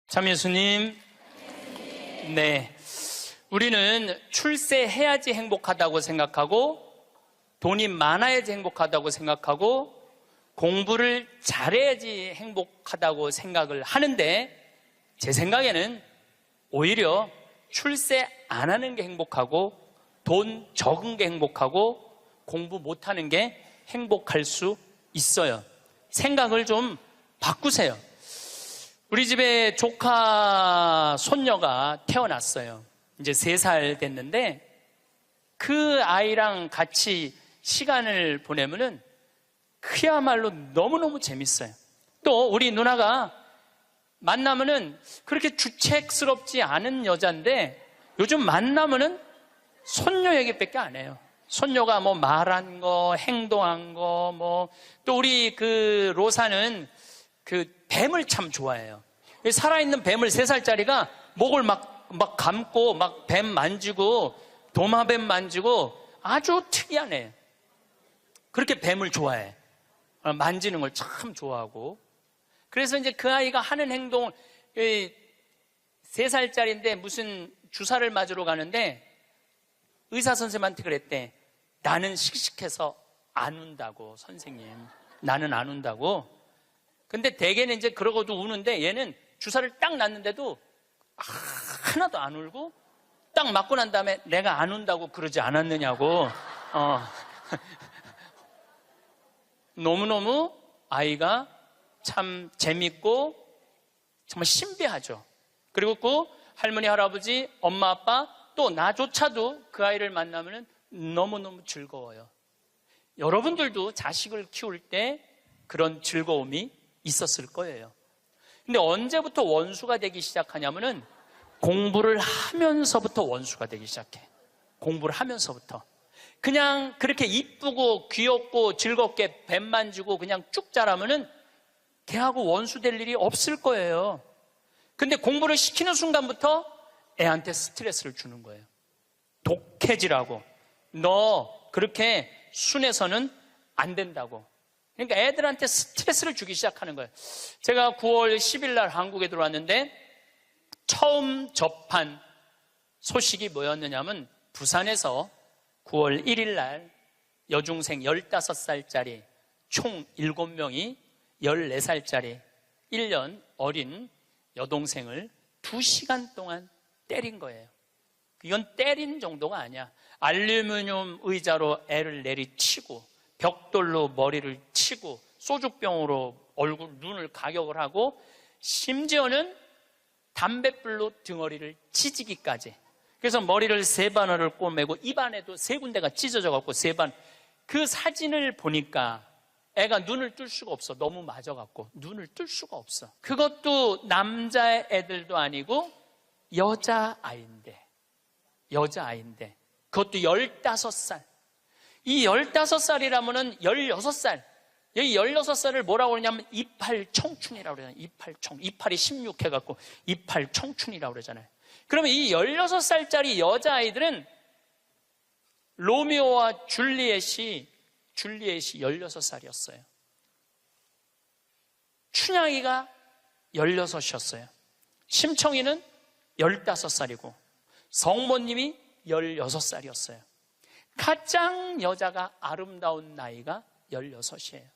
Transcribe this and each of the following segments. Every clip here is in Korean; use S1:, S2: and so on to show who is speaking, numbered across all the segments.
S1: 참 예수님, 네. 우리는 출세해야지 행복하다고 생각하고, 돈이 많아야지 행복하다고 생각하고, 공부를 잘해야지 행복하다고 생각을 하는데, 제 생각에는 오히려 출세 안 하는 게 행복하고, 돈 적은 게 행복하고, 공부 못하는 게 행복할 수 있어요. 생각을 좀 바꾸세요. 우리 집에 조카 손녀가 태어났어요. 이제 3살 됐는데 그 아이랑 같이 시간을 보내면은 그야말로 너무너무 재밌어요. 또 우리 누나가 만나면은 그렇게 주책스럽지 않은 여자인데 요즘 만나면은 손녀 얘기밖에 안 해요. 손녀가 뭐 말한 거, 행동한 거, 또 우리 그 로사는 그 뱀을 참 좋아해요. 살아있는 뱀을 3살짜리가 목을 막 감고 막 뱀 만지고 도마뱀 만지고 아주 특이한 애. 그렇게 뱀을 좋아해. 만지는 걸 참 좋아하고. 그래서 이제 그 아이가 하는 행동을 3살짜리인데 무슨 주사를 맞으러 가는데 의사 선생님한테 그랬대. 나는 씩씩해서 안 운다고, 선생님. 나는 안 운다고. 근데 대개는 이제 그러고도 우는데 얘는 주사를 딱 놨는데도 하나도 안 울고 딱 맞고 난 다음에 내가 안 운다고 그러지 않았느냐고. 너무너무 아이가 참 재밌고 정말 신비하죠. 그리고 그 할머니, 할아버지, 엄마, 아빠 또 나조차도 그 아이를 만나면 너무너무 즐거워요. 여러분들도 자식을 키울 때 그런 즐거움이 있었을 거예요. 근데 언제부터 원수가 되기 시작하냐면은 공부를 하면서부터 원수가 되기 시작해. 공부를 하면서부터. 그냥 그렇게 이쁘고 귀엽고 즐겁게 뱀 만지고 그냥 쭉 자라면은 걔하고 원수 될 일이 없을 거예요. 근데 공부를 시키는 순간부터 애한테 스트레스를 주는 거예요. 독해지라고. 너 그렇게 순해서는 안 된다고. 그러니까 애들한테 스트레스를 주기 시작하는 거예요. 제가 9월 10일 날 한국에 들어왔는데 처음 접한 소식이 뭐였느냐면 부산에서 9월 1일 날 여중생 15살짜리 총 7명이 14살짜리 1년 어린 여동생을 2시간 동안 때린 거예요. 이건 때린 정도가 아니야. 알루미늄 의자로 애를 내리치고 벽돌로 머리를 치고 소주병으로 얼굴, 눈을 가격을 하고 심지어는 담뱃불로 등어리를 찢기까지. 그래서 머리를 3바늘을 꼬매고 입안에도 3군데가 찢어져 갖고 3번. 그 사진을 보니까 애가 눈을 뜰 수가 없어. 너무 맞아갖고 눈을 뜰 수가 없어. 그것도 남자애들도 아니고 여자아이인데 그것도 15살. 이 15살이라면은 16살. 여기 16살을 뭐라고 그러냐면 이팔 청춘이라고 그러잖아요. 이팔이 16 해갖고 이팔 청춘이라고 그러잖아요. 그러면 이 16살짜리 여자아이들은 로미오와 줄리엣이 16살이었어요. 춘향이가 16이었어요. 심청이는 15살이고 성모님이 16살이었어요. 가장 여자가 아름다운 나이가 16이에요.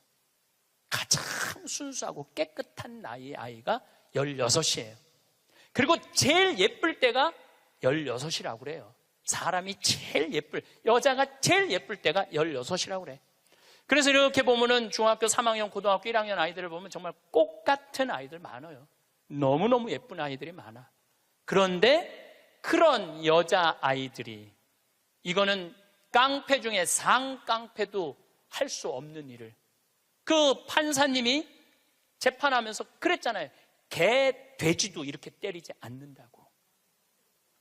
S1: 가장 순수하고 깨끗한 나이의 아이가 16이에요. 그리고 제일 예쁠 때가 16이라고 그래요. 사람이 제일 여자가 제일 예쁠 때가 16이라고 그래. 그래서 이렇게 보면은 중학교 3학년, 고등학교 1학년 아이들을 보면 정말 꽃 같은 아이들 많아요. 너무너무 예쁜 아이들이 많아. 그런데 그런 여자아이들이, 이거는 깡패 중에 상깡패도 할 수 없는 일을, 그 판사님이 재판하면서 그랬잖아요. 개, 돼지도 이렇게 때리지 않는다고.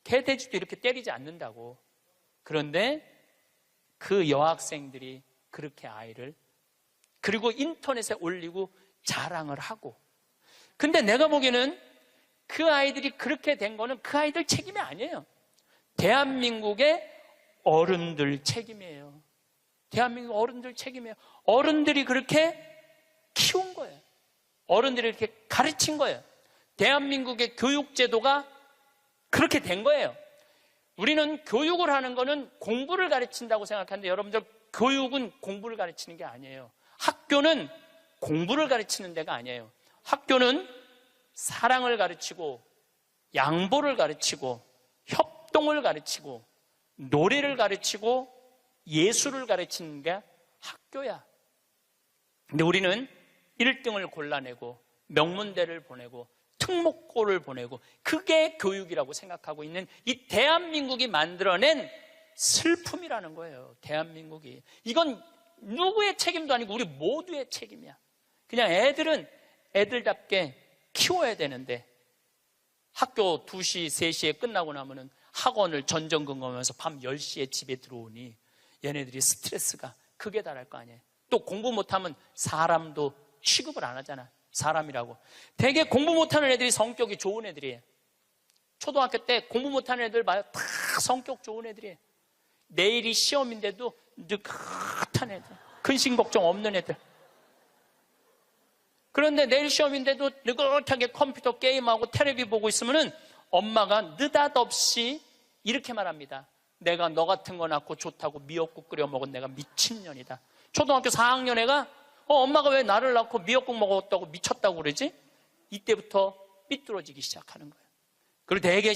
S1: 개, 돼지도 이렇게 때리지 않는다고. 그런데 그 여학생들이 그렇게 아이를, 그리고 인터넷에 올리고 자랑을 하고. 근데 내가 보기에는 그 아이들이 그렇게 된 거는 그 아이들 책임이 아니에요. 대한민국의 어른들 책임이에요. 대한민국 어른들 책임이에요. 어른들이 그렇게 키운 거예요. 어른들이 이렇게 가르친 거예요. 대한민국의 교육제도가 그렇게 된 거예요. 우리는 교육을 하는 거는 공부를 가르친다고 생각하는데 여러분들, 교육은 공부를 가르치는 게 아니에요. 학교는 공부를 가르치는 데가 아니에요. 학교는 사랑을 가르치고 양보를 가르치고 협동을 가르치고 노래를 가르치고 예술을 가르치는 게 학교야. 근데 우리는 1등을 골라내고 명문대를 보내고 특목고를 보내고 그게 교육이라고 생각하고 있는 이 대한민국이 만들어낸 슬픔이라는 거예요. 대한민국이. 이건 누구의 책임도 아니고 우리 모두의 책임이야. 그냥 애들은 애들답게 키워야 되는데 학교 2시, 3시에 끝나고 나면은 학원을 전전긍긍하면서 밤 10시에 집에 들어오니 얘네들이 스트레스가 극에 달할 거 아니에요. 또 공부 못하면 사람도 취급을 안 하잖아. 사람이라고. 되게 공부 못하는 애들이 성격이 좋은 애들이에요. 초등학교 때 공부 못하는 애들 봐요. 다 성격 좋은 애들이에요. 내일이 시험인데도 느긋한 애들, 근심 걱정 없는 애들. 그런데 내일 시험인데도 느긋하게 컴퓨터 게임하고 텔레비 보고 있으면은 엄마가 느닷없이 이렇게 말합니다. 내가 너 같은 거 낳고 좋다고 미역국 끓여 먹은 내가 미친년이다. 초등학교 4학년 애가 엄마가 왜 나를 낳고 미역국 먹었다고 미쳤다고 그러지? 이때부터 삐뚤어지기 시작하는 거예요. 그리고 되게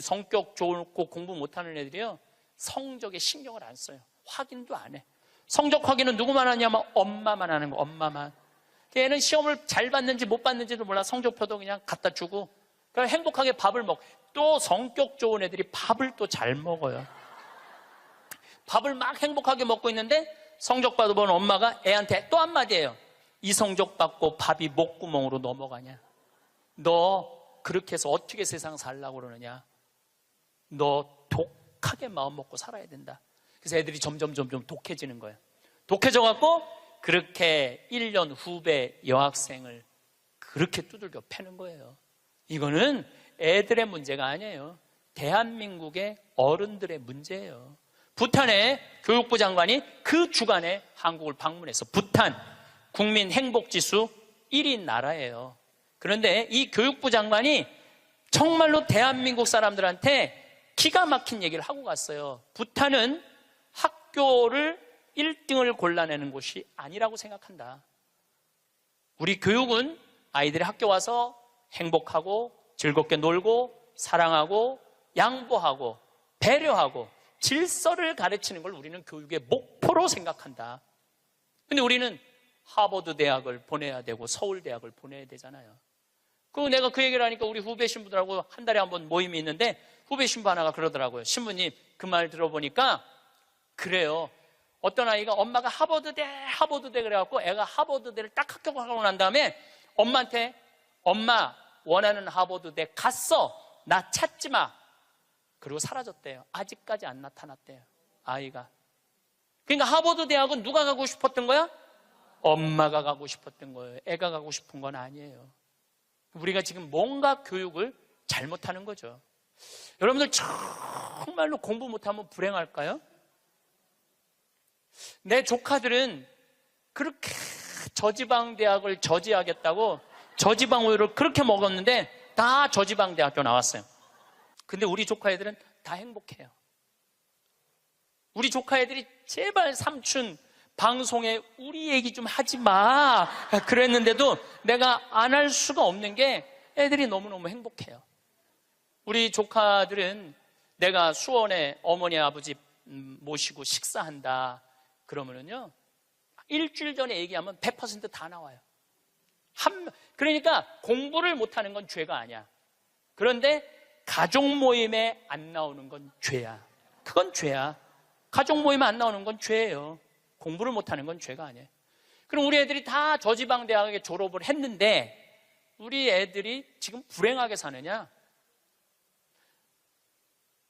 S1: 성격 좋고 공부 못하는 애들이요, 성적에 신경을 안 써요. 확인도 안 해. 성적 확인은 누구만 하냐면 엄마만 하는 거. 엄마만. 걔는 시험을 잘 봤는지 못 봤는지도 몰라. 성적표도 그냥 갖다 주고 그럼 행복하게 밥을 먹고. 또 성격 좋은 애들이 밥을 또 잘 먹어요. 밥을 막 행복하게 먹고 있는데 성적 받아본 엄마가 애한테 또 한마디예요. 이 성적 받고 밥이 목구멍으로 넘어가냐? 너 그렇게 해서 어떻게 세상 살라고 그러느냐? 너 독하게 마음 먹고 살아야 된다. 그래서 애들이 점점 독해지는 거예요. 독해져갖고 그렇게 1년 후배 여학생을 그렇게 두들겨 패는 거예요. 이거는 애들의 문제가 아니에요. 대한민국의 어른들의 문제예요. 부탄의 교육부 장관이 그 주간에 한국을 방문해서 부탄 국민 행복지수 1위 나라예요. 그런데 이 교육부 장관이 정말로 대한민국 사람들한테 기가 막힌 얘기를 하고 갔어요. 부탄은 학교를 1등을 골라내는 곳이 아니라고 생각한다. 우리 교육은 아이들이 학교 와서 행복하고 즐겁게 놀고 사랑하고 양보하고 배려하고 질서를 가르치는 걸 우리는 교육의 목표로 생각한다. 근데 우리는 하버드 대학을 보내야 되고 서울 대학을 보내야 되잖아요. 내가 그 얘기를 하니까 우리 후배 신부들하고 한 달에 한 번 모임이 있는데 후배 신부 하나가 그러더라고요. 신부님, 그 말 들어보니까 그래요. 어떤 아이가 엄마가 하버드대 그래갖고 애가 하버드대를 딱 합격하고 난 다음에 엄마한테 엄마 원하는 하버드대 갔어. 나 찾지 마. 그리고 사라졌대요. 아직까지 안 나타났대요. 아이가. 그러니까 하버드 대학은 누가 가고 싶었던 거야? 엄마가 가고 싶었던 거예요. 애가 가고 싶은 건 아니에요. 우리가 지금 뭔가 교육을 잘못하는 거죠. 여러분들 정말로 공부 못하면 불행할까요? 내 조카들은 그렇게 저지방 대학을 저지하겠다고 저지방 우유를 그렇게 먹었는데 다 저지방 대학교 나왔어요. 근데 우리 조카 애들은 다 행복해요. 우리 조카 애들이 제발 삼촌 방송에 우리 얘기 좀 하지 마 그랬는데도 내가 안 할 수가 없는 게 애들이 너무너무 행복해요. 우리 조카들은 내가 수원에 어머니 아버지 모시고 식사한다 그러면은요, 일주일 전에 얘기하면 100% 다 나와요. 그러니까 공부를 못하는 건 죄가 아니야. 그런데 가족 모임에 안 나오는 건 죄야. 그건 죄야. 가족 모임에 안 나오는 건 죄예요. 공부를 못하는 건 죄가 아니에요. 그럼 우리 애들이 다 저지방 대학에 졸업을 했는데 우리 애들이 지금 불행하게 사느냐?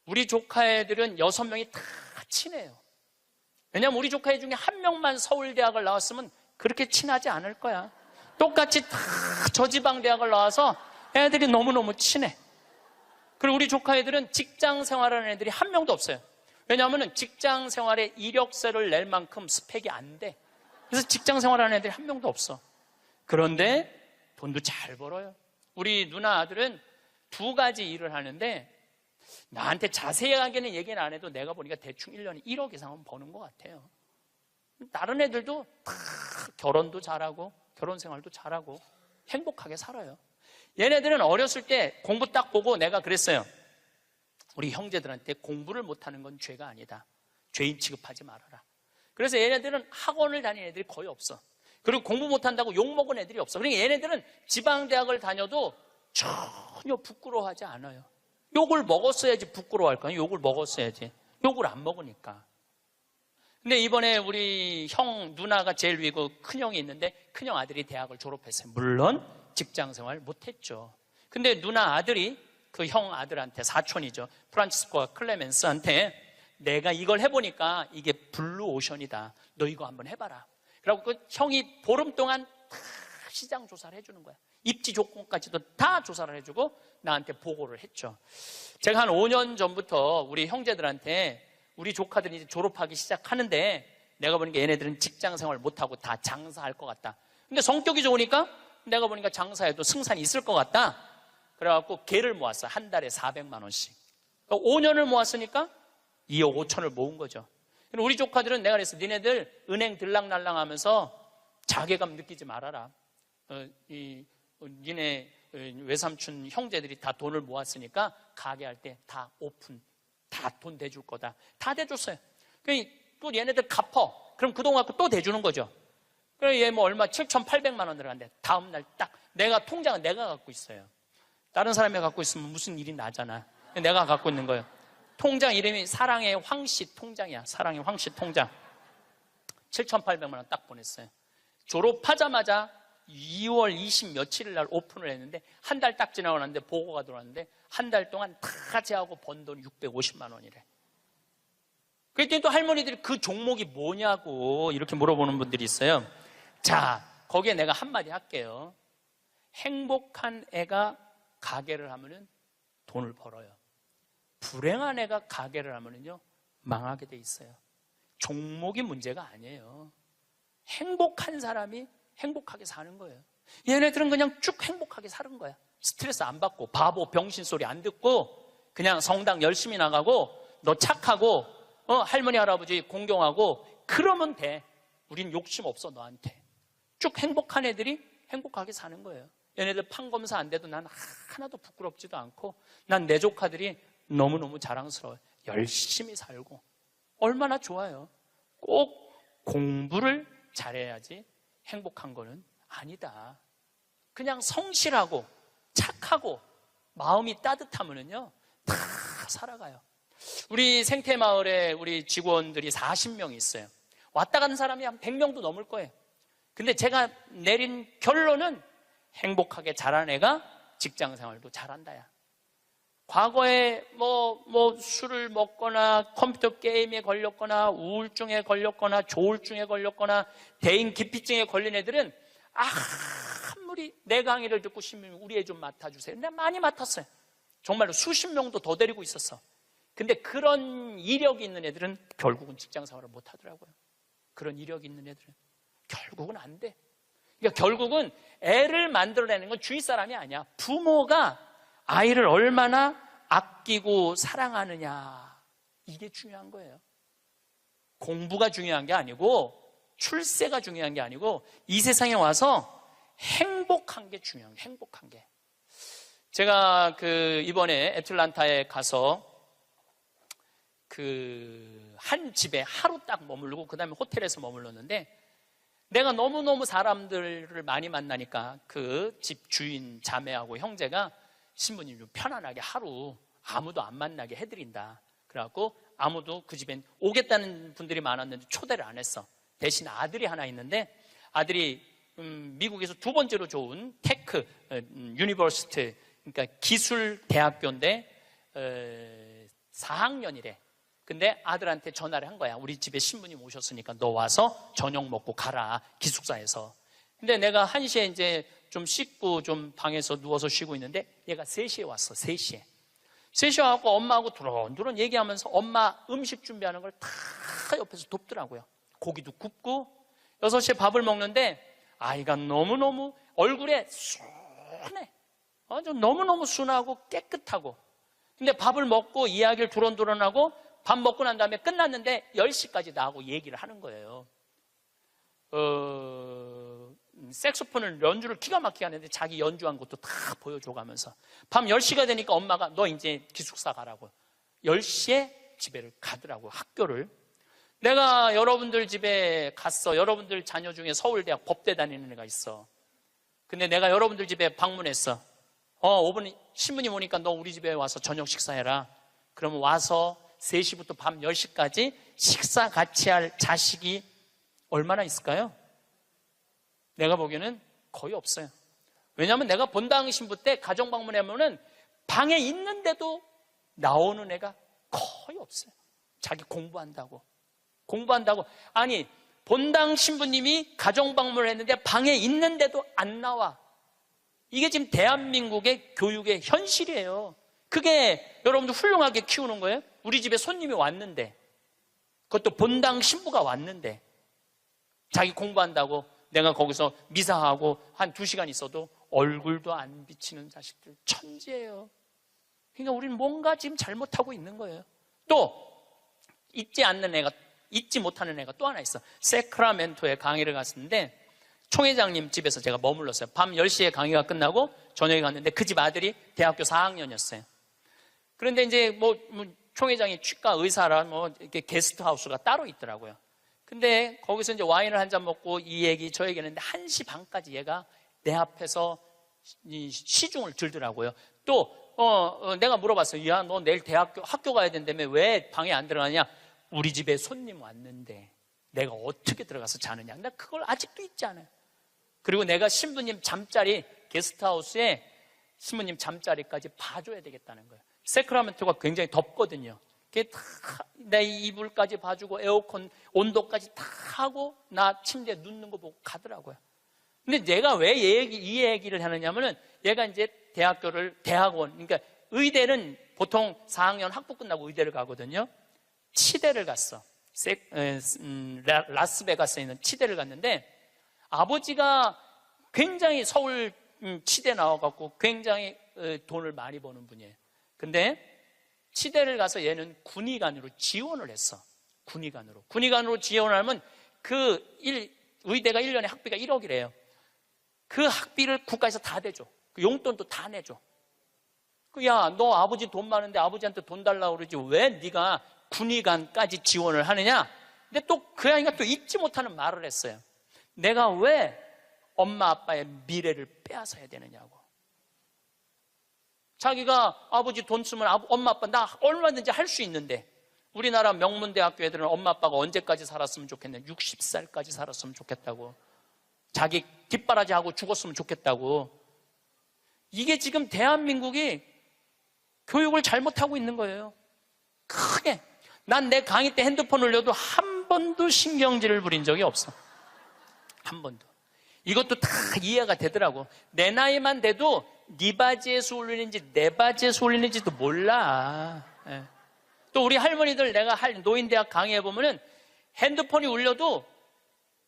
S1: 우리 조카 애들은 6명이 다 친해요. 왜냐하면 우리 조카 애 중에 한 명만 서울대학을 나왔으면 그렇게 친하지 않을 거야. 똑같이 다 저지방 대학을 나와서 애들이 너무너무 친해. 그리고 우리 조카 애들은 직장 생활하는 애들이 한 명도 없어요. 왜냐하면 직장 생활에 이력서를 낼 만큼 스펙이 안 돼. 그래서 직장 생활하는 애들이 한 명도 없어. 그런데 돈도 잘 벌어요. 우리 누나 아들은 두 가지 일을 하는데 나한테 자세하게는 얘기는 안 해도 내가 보니까 대충 1년에 1억 이상은 버는 것 같아요. 다른 애들도 다 결혼도 잘하고 결혼 생활도 잘하고 행복하게 살아요. 얘네들은 어렸을 때 공부 딱 보고 내가 그랬어요. 우리 형제들한테 공부를 못하는 건 죄가 아니다. 죄인 취급하지 말아라. 그래서 얘네들은 학원을 다니는 애들이 거의 없어. 그리고 공부 못한다고 욕먹은 애들이 없어. 그러니까 얘네들은 지방대학을 다녀도 전혀 부끄러워하지 않아요. 욕을 먹었어야지 부끄러워할까요? 욕을 먹었어야지. 욕을 안 먹으니까. 근데 이번에 우리 형 누나가 제일 위고 큰형이 있는데 큰형 아들이 대학을 졸업했어요. 물론 직장생활 못했죠. 근데 누나 아들이 그 형 아들한테, 사촌이죠, 프란치스코와 클레멘스한테 내가 이걸 해보니까 이게 블루오션이다. 너 이거 한번 해봐라. 그리고 그 형이 보름 동안 다 시장 조사를 해주는 거야. 입지 조건까지도 다 조사를 해주고 나한테 보고를 했죠. 제가 한 5년 전부터 우리 형제들한테 우리 조카들이 이제 졸업하기 시작하는데 내가 보니까 얘네들은 직장 생활 못하고 다 장사할 것 같다. 근데 성격이 좋으니까 내가 보니까 장사해도 승산이 있을 것 같다. 그래갖고 개를 모았어. 한 달에 400만 원씩. 5년을 모았으니까 2억 5천을 모은 거죠. 우리 조카들은 내가 그랬어. 니네들 은행 들락날락 하면서 자괴감 느끼지 말아라. 니네 외삼촌 형제들이 다 돈을 모았으니까 가게 할 때 다 오픈, 다 돈 대줄 거다. 다 대줬어요. 또 얘네들 갚어. 그럼 그동안 또 대주는 거죠. 그래 얘 뭐 얼마 7,800만 원 들어간대. 다음 날 딱 내가 통장은 내가 갖고 있어요. 다른 사람이 갖고 있으면 무슨 일이 나잖아. 내가 갖고 있는 거예요. 통장 이름이 사랑의 황씨 통장이야. 사랑의 황씨 통장. 7,800만 원 딱 보냈어요. 졸업하자마자 2월 20 며칠 날 오픈을 했는데 한 달 딱 지나고 났는데 보고가 들어왔는데 한 달 동안 다 제하고 번 돈 650만 원이래. 그랬더니 또 할머니들이 그 종목이 뭐냐고 이렇게 물어보는 분들이 있어요. 자, 거기에 내가 한마디 할게요. 행복한 애가 가게를 하면은 돈을 벌어요. 불행한 애가 가게를 하면은요 망하게 돼 있어요. 종목이 문제가 아니에요. 행복한 사람이 행복하게 사는 거예요. 얘네들은 그냥 쭉 행복하게 사는 거야. 스트레스 안 받고 바보 병신 소리 안 듣고 그냥 성당 열심히 나가고 너 착하고 할머니 할아버지 공경하고 그러면 돼. 우린 욕심 없어 너한테. 쭉 행복한 애들이 행복하게 사는 거예요. 얘네들 판검사 안 돼도 난 하나도 부끄럽지도 않고 난 내 조카들이 너무너무 자랑스러워요. 열심히 살고 얼마나 좋아요. 꼭 공부를 잘해야지 행복한 거는 아니다. 그냥 성실하고 착하고 마음이 따뜻하면은요 다 살아가요. 우리 생태마을에 우리 직원들이 40명이 있어요. 왔다 가는 사람이 한 100명도 넘을 거예요. 근데 제가 내린 결론은 행복하게 자란 애가 직장 생활도 잘한다야. 과거에 뭐 술을 먹거나 컴퓨터 게임에 걸렸거나 우울증에 걸렸거나 조울증에 걸렸거나 대인 기피증에 걸린 애들은 아무리 내 강의를 듣고 싶으면 우리 애 좀 맡아주세요. 내가 많이 맡았어요. 정말로 수십 명도 더 데리고 있었어. 근데 그런 이력이 있는 애들은 결국은 직장 생활을 못 하더라고요. 그런 이력이 있는 애들은 결국은 안 돼. 그러니까 결국은 애를 만들어내는 건 주위 사람이 아니야. 부모가 아이를 얼마나 아끼고 사랑하느냐, 이게 중요한 거예요. 공부가 중요한 게 아니고 출세가 중요한 게 아니고 이 세상에 와서 행복한 게 중요한 거예요. 행복한 게. 제가 이번에 애틀란타에 가서 한 집에 하루 딱 머무르고 그 다음에 호텔에서 머물렀는데 내가 너무너무 사람들을 많이 만나니까 그 집 주인 자매하고 형제가 신부님 좀 편안하게 하루 아무도 안 만나게 해드린다. 그래갖고 아무도 그 집엔 오겠다는 분들이 많았는데 초대를 안 했어. 대신 아들이 하나 있는데 아들이 미국에서 두 번째로 좋은 테크 유니버시티, 그러니까 기술 대학교인데 4학년이래. 근데 아들한테 전화를 한 거야. 우리 집에 신부님 오셨으니까 너 와서 저녁 먹고 가라, 기숙사에서. 근데 내가 1시에 이제 좀 씻고 좀 방에서 누워서 쉬고 있는데 얘가 3시에 왔어. 3시에. 3시에 와서 엄마하고 두런두런 얘기하면서 엄마 음식 준비하는 걸 다 옆에서 돕더라고요. 고기도 굽고 6시에 밥을 먹는데 아이가 너무너무 얼굴에 순해. 좀 너무너무 순하고 깨끗하고. 근데 밥을 먹고 이야기를 두런두런하고 밥 먹고 난 다음에 끝났는데 10시까지 나하고 얘기를 하는 거예요. 색소폰을 연주를 기가 막히게 하는데 자기 연주한 것도 다 보여줘가면서 밤 10시가 되니까 엄마가 너 이제 기숙사 가라고 10시에 집에를 가더라고, 학교를. 내가 여러분들 집에 갔어. 여러분들 자녀 중에 서울대학 법대 다니는 애가 있어. 근데 내가 여러분들 집에 방문했어. 5분 신부님 오니까 너 우리 집에 와서 저녁 식사해라. 그러면 와서 3시부터 밤 10시까지 식사 같이 할 자식이 얼마나 있을까요? 내가 보기에는 거의 없어요. 왜냐하면 내가 본당 신부 때 가정 방문하면은 방에 있는데도 나오는 애가 거의 없어요. 자기 공부한다고. 아니, 본당 신부님이 가정 방문을 했는데 방에 있는데도 안 나와. 이게 지금 대한민국의 교육의 현실이에요. 그게 여러분들 훌륭하게 키우는 거예요? 우리 집에 손님이 왔는데, 그것도 본당 신부가 왔는데 자기 공부한다고 내가 거기서 미사하고 한 2시간 있어도 얼굴도 안 비치는 자식들, 천재예요. 그러니까 우리는 뭔가 지금 잘못하고 있는 거예요. 또 잊지 못하는 애가 또 하나 있어. 세크라멘토에 강의를 갔었는데 총회장님 집에서 제가 머물렀어요. 밤 10시에 강의가 끝나고 저녁에 갔는데 그 집 아들이 대학교 4학년이었어요. 그런데 이제 총회장이 치과 의사라 이렇게 게스트하우스가 따로 있더라고요. 근데 거기서 이제 와인을 한 잔 먹고 이 얘기 저 얘기 했는데 1시 반까지 얘가 내 앞에서 시중을 들더라고요. 또 내가 물어봤어요. 야, 너 내일 학교 가야 된다며 왜 방에 안 들어가냐? 우리 집에 손님 왔는데 내가 어떻게 들어가서 자느냐? 나 그걸 아직도 잊지 않아요. 그리고 내가 신부님 잠자리, 게스트하우스에 신부님 잠자리까지 봐줘야 되겠다는 거예요. 세크라멘토가 굉장히 덥거든요. 내 이불까지 봐주고 에어컨 온도까지 다 하고 나 침대에 눕는 거 보고 가더라고요. 근데 내가 왜 이 얘기를 하느냐면은 얘가 이제 대학원, 그러니까 의대는 보통 4학년 학부 끝나고 의대를 가거든요. 치대를 갔어. 라스베가스에 있는 치대를 갔는데 아버지가 굉장히 서울 치대 나와갖고 굉장히 돈을 많이 버는 분이에요. 근데 치대를 가서 얘는 군의관으로 지원을 했어. 군의관으로 지원을 하면 의대가 1년에 학비가 1억이래요. 그 학비를 국가에서 다 대줘. 그 용돈도 다 내줘. 야, 너 아버지 돈 많은데 아버지한테 돈 달라고 그러지 왜 네가 군의관까지 지원을 하느냐? 근데 또 그 아이가 또 잊지 못하는 말을 했어요. 내가 왜 엄마 아빠의 미래를 빼앗아야 되느냐고. 자기가 아버지 돈 쓰면 엄마 아빠 나 얼마든지 할 수 있는데 우리나라 명문대학교 애들은 엄마 아빠가 언제까지 살았으면 좋겠냐? 60살까지 살았으면 좋겠다고. 자기 뒷바라지하고 죽었으면 좋겠다고. 이게 지금 대한민국이 교육을 잘못하고 있는 거예요. 크게. 난 내 강의 때 핸드폰 올려도 한 번도 신경질을 부린 적이 없어. 한 번도. 이것도 다 이해가 되더라고. 내 나이만 돼도 네 바지에서 울리는지 내 바지에서 울리는지도 몰라. 예. 또 우리 할머니들 내가 노인대학 강의해보면은 핸드폰이 울려도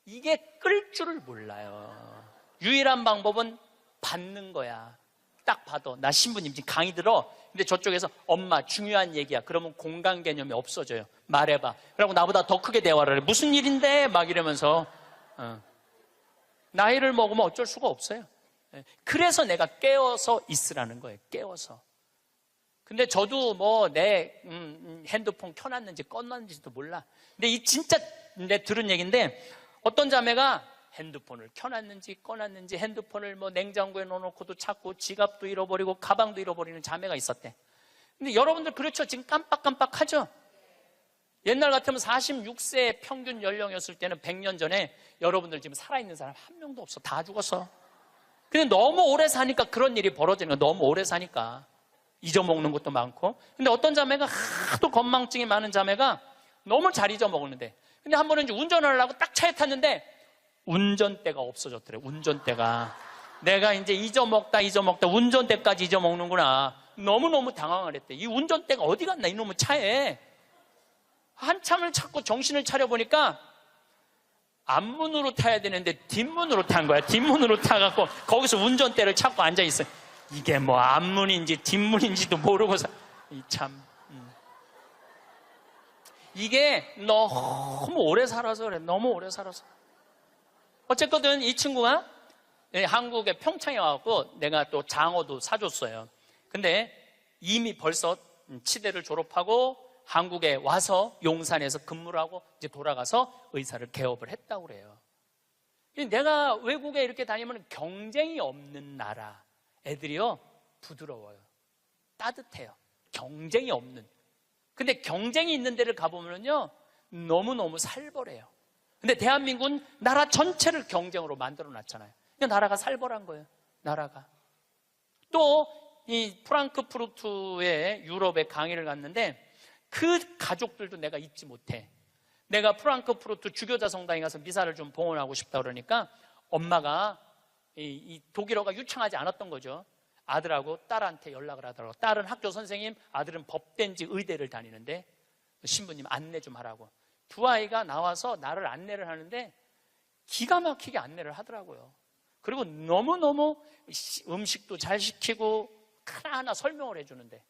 S1: 이게 끌 줄을 몰라요. 유일한 방법은 받는 거야. 딱 봐도 나 신부님 지금 강의 들어. 근데 저쪽에서 엄마 중요한 얘기야. 그러면 공간 개념이 없어져요. 말해봐. 그리고 나보다 더 크게 대화를 해. 무슨 일인데? 막 이러면서 나이를 먹으면 어쩔 수가 없어요. 그래서 내가 깨워서 있으라는 거예요. 깨워서. 근데 저도 내 핸드폰 켜놨는지 꺼놨는지도 몰라. 근데 진짜 내 들은 얘기인데 어떤 자매가 핸드폰을 켜놨는지 꺼놨는지 핸드폰을 냉장고에 넣어놓고도 찾고 지갑도 잃어버리고 가방도 잃어버리는 자매가 있었대. 근데 여러분들 그렇죠? 지금 깜빡깜빡하죠? 옛날 같으면 46세 평균 연령이었을 때는 100년 전에 여러분들 지금 살아있는 사람 한 명도 없어. 다 죽었어. 근데 너무 오래 사니까 그런 일이 벌어지는 거야. 너무 오래 사니까. 잊어먹는 것도 많고. 근데 어떤 자매가 하도 건망증이 많은 자매가 너무 잘 잊어먹는데. 근데 한 번은 이제 운전을 하려고 딱 차에 탔는데 운전대가 없어졌더래. 운전대가. 내가 이제 잊어먹다 운전대까지 잊어먹는구나. 너무너무 당황을 했대. 이 운전대가 어디 갔나 이놈의 차에. 한참을 찾고 정신을 차려보니까 앞문으로 타야 되는데 뒷문으로 탄 거야. 뒷문으로 타갖고 거기서 운전대를 찾고 앉아있어요. 이게 뭐 앞문인지 뒷문인지도 모르고서 참 이게 너무 오래 살아서 그래. 너무 오래 살아서. 어쨌든 이 친구가 한국의 평창에 와갖고 내가 또 장어도 사줬어요. 근데 이미 벌써 치대를 졸업하고 한국에 와서 용산에서 근무를 하고 이제 돌아가서 의사를 개업을 했다고 그래요. 내가 외국에 이렇게 다니면 경쟁이 없는 나라 애들이요 부드러워요. 따뜻해요. 경쟁이 없는. 근데 경쟁이 있는 데를 가보면요 너무너무 살벌해요. 근데 대한민국은 나라 전체를 경쟁으로 만들어 놨잖아요. 나라가 살벌한 거예요. 나라가. 또 이 프랑크푸르트에 유럽에 강의를 갔는데 그 가족들도 내가 잊지 못해. 내가 프랑크푸르트 주교자 성당에 가서 미사를 좀 봉헌하고 싶다 그러니까 엄마가 이 독일어가 유창하지 않았던 거죠. 아들하고 딸한테 연락을 하더라고. 딸은 학교 선생님, 아들은 법대인지 의대를 다니는데 신부님 안내 좀 하라고. 두 아이가 나와서 나를 안내를 하는데 기가 막히게 안내를 하더라고요. 그리고 너무너무 음식도 잘 시키고 하나하나 설명을 해주는데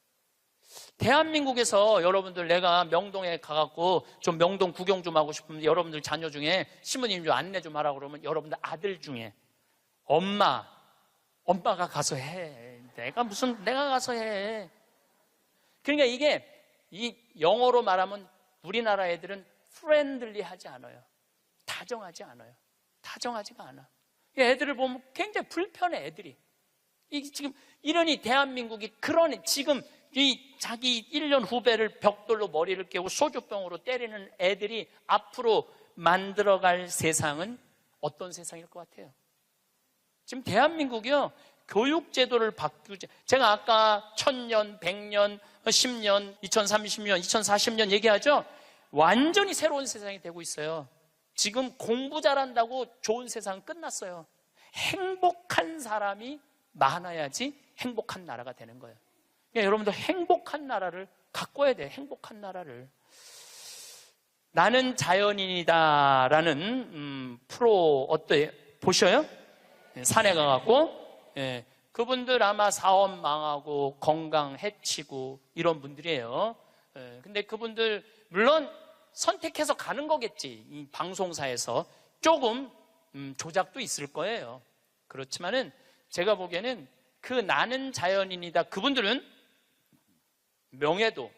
S1: 대한민국에서 여러분들 내가 명동에 가갖고 좀 명동 구경 좀 하고 싶으면 여러분들 자녀 중에 신부님 좀 안내 좀 하라고 그러면 여러분들 아들 중에 엄마가 가서 해. 내가 가서 해. 그러니까 이게 이 영어로 말하면 우리나라 애들은 프렌들리하지 않아요. 다정하지 않아요. 다정하지가 않아. 애들을 보면 굉장히 불편해, 애들이. 지금 이러니 대한민국이 그러니 지금 이 자기 1년 후배를 벽돌로 머리를 깨고 소주병으로 때리는 애들이 앞으로 만들어갈 세상은 어떤 세상일 것 같아요? 지금 대한민국이요 교육제도를 바꾸지. 제가 아까 1000년, 100년, 10년, 2030년, 2040년 얘기하죠. 완전히 새로운 세상이 되고 있어요. 지금 공부 잘한다고 좋은 세상은 끝났어요. 행복한 사람이 많아야지 행복한 나라가 되는 거예요. 그러니까 여러분도 행복한 나라를 가꿔야 돼요. 행복한 나라를. 나는 자연인이다 라는 프로 어때요? 보셔요? 산에 가갖고 그분들 아마 사업 망하고 건강 해치고 이런 분들이에요. 근데 그분들 물론 선택해서 가는 거겠지. 이 방송사에서 조금 조작도 있을 거예요. 그렇지만은 제가 보기에는 그 나는 자연인이다 그분들은 명예도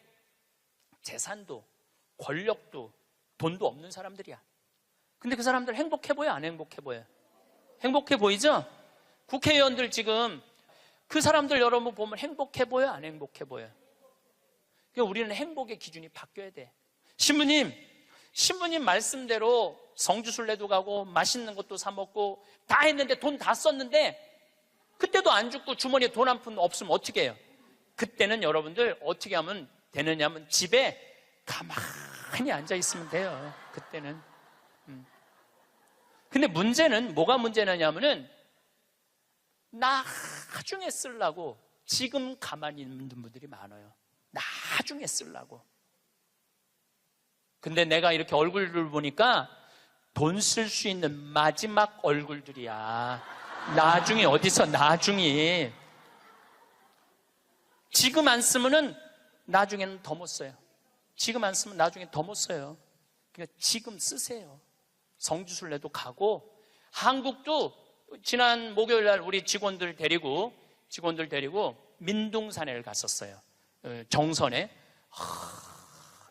S1: 재산도 권력도 돈도 없는 사람들이야. 근데 그 사람들 행복해 보여 안 행복해 보여? 행복해 보이죠? 국회의원들 지금 그 사람들 여러분 보면 행복해 보여 안 행복해 보여? 그러니까 우리는 행복의 기준이 바뀌어야 돼. 신부님 말씀대로 성주순례도 가고 맛있는 것도 사 먹고 다 했는데 돈 다 썼는데 그때도 안 죽고 주머니에 돈 한 푼 없으면 어떻게 해요? 그때는 여러분들 어떻게 하면 되느냐면 집에 가만히 앉아 있으면 돼요. 그때는. 근데 문제는 뭐가 문제냐면은 나중에 쓰려고 지금 가만히 있는 분들이 많아요. 나중에 쓰려고. 근데 내가 이렇게 얼굴을 보니까 돈 쓸 수 있는 마지막 얼굴들이야. 나중에 어디서 나중에. 지금 안 쓰면은 나중에는 더 못 써요. 지금 안 쓰면 나중에 더 못 써요. 그러니까 지금 쓰세요. 성주순례도 가고 한국도 지난 목요일 날 우리 직원들 데리고 민둥산에를 갔었어요. 정선에.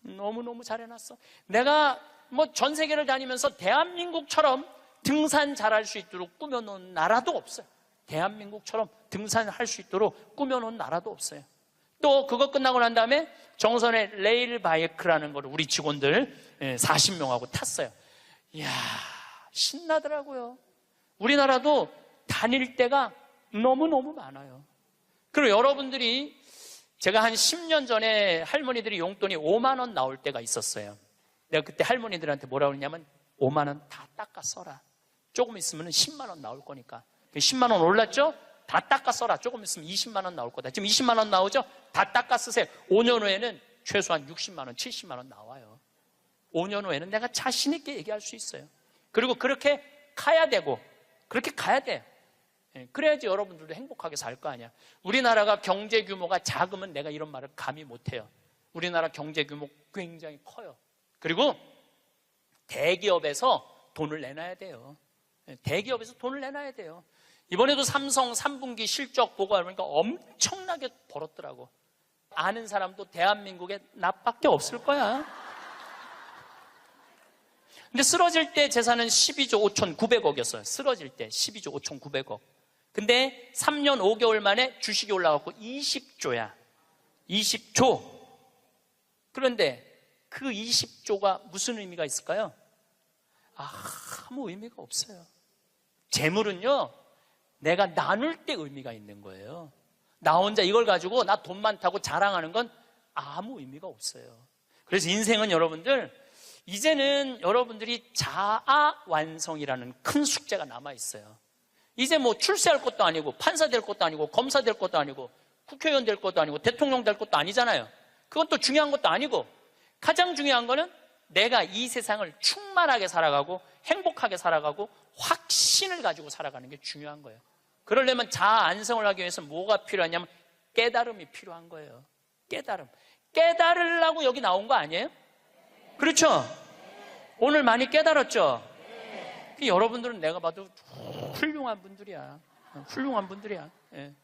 S1: 너무너무 잘 해놨어. 내가 뭐 전 세계를 다니면서 대한민국처럼 등산 잘할 수 있도록 꾸며놓은 나라도 없어요. 대한민국처럼 등산할 수 있도록 꾸며놓은 나라도 없어요. 또 그거 끝나고 난 다음에 정선에 레일 바이크라는 걸 우리 직원들 40명하고 탔어요. 이야, 신나더라고요. 우리나라도 다닐 때가 너무너무 많아요. 그리고 여러분들이 제가 한 10년 전에 할머니들이 용돈이 5만 원 나올 때가 있었어요. 내가 그때 할머니들한테 뭐라고 그랬냐면 5만 원 다 닦아 써라. 조금 있으면 10만 원 나올 거니까. 10만 원 올랐죠? 다 닦아 써라. 조금 있으면 20만 원 나올 거다. 지금 20만 원 나오죠? 다 닦아 쓰세요. 5년 후에는 최소한 60만 원, 70만 원 나와요. 5년 후에는 내가 자신 있게 얘기할 수 있어요. 그리고 그렇게 가야 되고 그렇게 가야 돼요. 그래야지 여러분들도 행복하게 살 거 아니야. 우리나라가 경제 규모가 작으면 내가 이런 말을 감히 못해요. 우리나라 경제 규모 굉장히 커요. 그리고 대기업에서 돈을 내놔야 돼요. 대기업에서 돈을 내놔야 돼요. 이번에도 삼성 3분기 실적 보고 하니까 엄청나게 벌었더라고. 아는 사람도 대한민국에 나밖에 없을 거야. 근데 쓰러질 때 재산은 12조 5,900억이었어요. 쓰러질 때 12조 5,900억. 근데 3년 5개월 만에 주식이 올라갔고 20조야. 20조. 그런데 그 20조가 무슨 의미가 있을까요? 아무 의미가 없어요. 재물은요, 내가 나눌 때 의미가 있는 거예요. 나 혼자 이걸 가지고 나 돈 많다고 자랑하는 건 아무 의미가 없어요. 그래서 인생은 여러분들, 이제는 여러분들이 자아 완성이라는 큰 숙제가 남아있어요. 이제 뭐 출세할 것도 아니고 판사 될 것도 아니고 검사 될 것도 아니고 국회의원 될 것도 아니고 대통령 될 것도 아니잖아요. 그건 또 중요한 것도 아니고, 가장 중요한 거는 내가 이 세상을 충만하게 살아가고 행복하게 살아가고 확신을 가지고 살아가는 게 중요한 거예요. 그러려면 자아 안성을 하기 위해서 뭐가 필요하냐면 깨달음이 필요한 거예요. 깨달음. 깨달으려고 여기 나온 거 아니에요? 그렇죠? 오늘 많이 깨달았죠? 여러분들은 내가 봐도 훌륭한 분들이야. 훌륭한 분들이야. 예.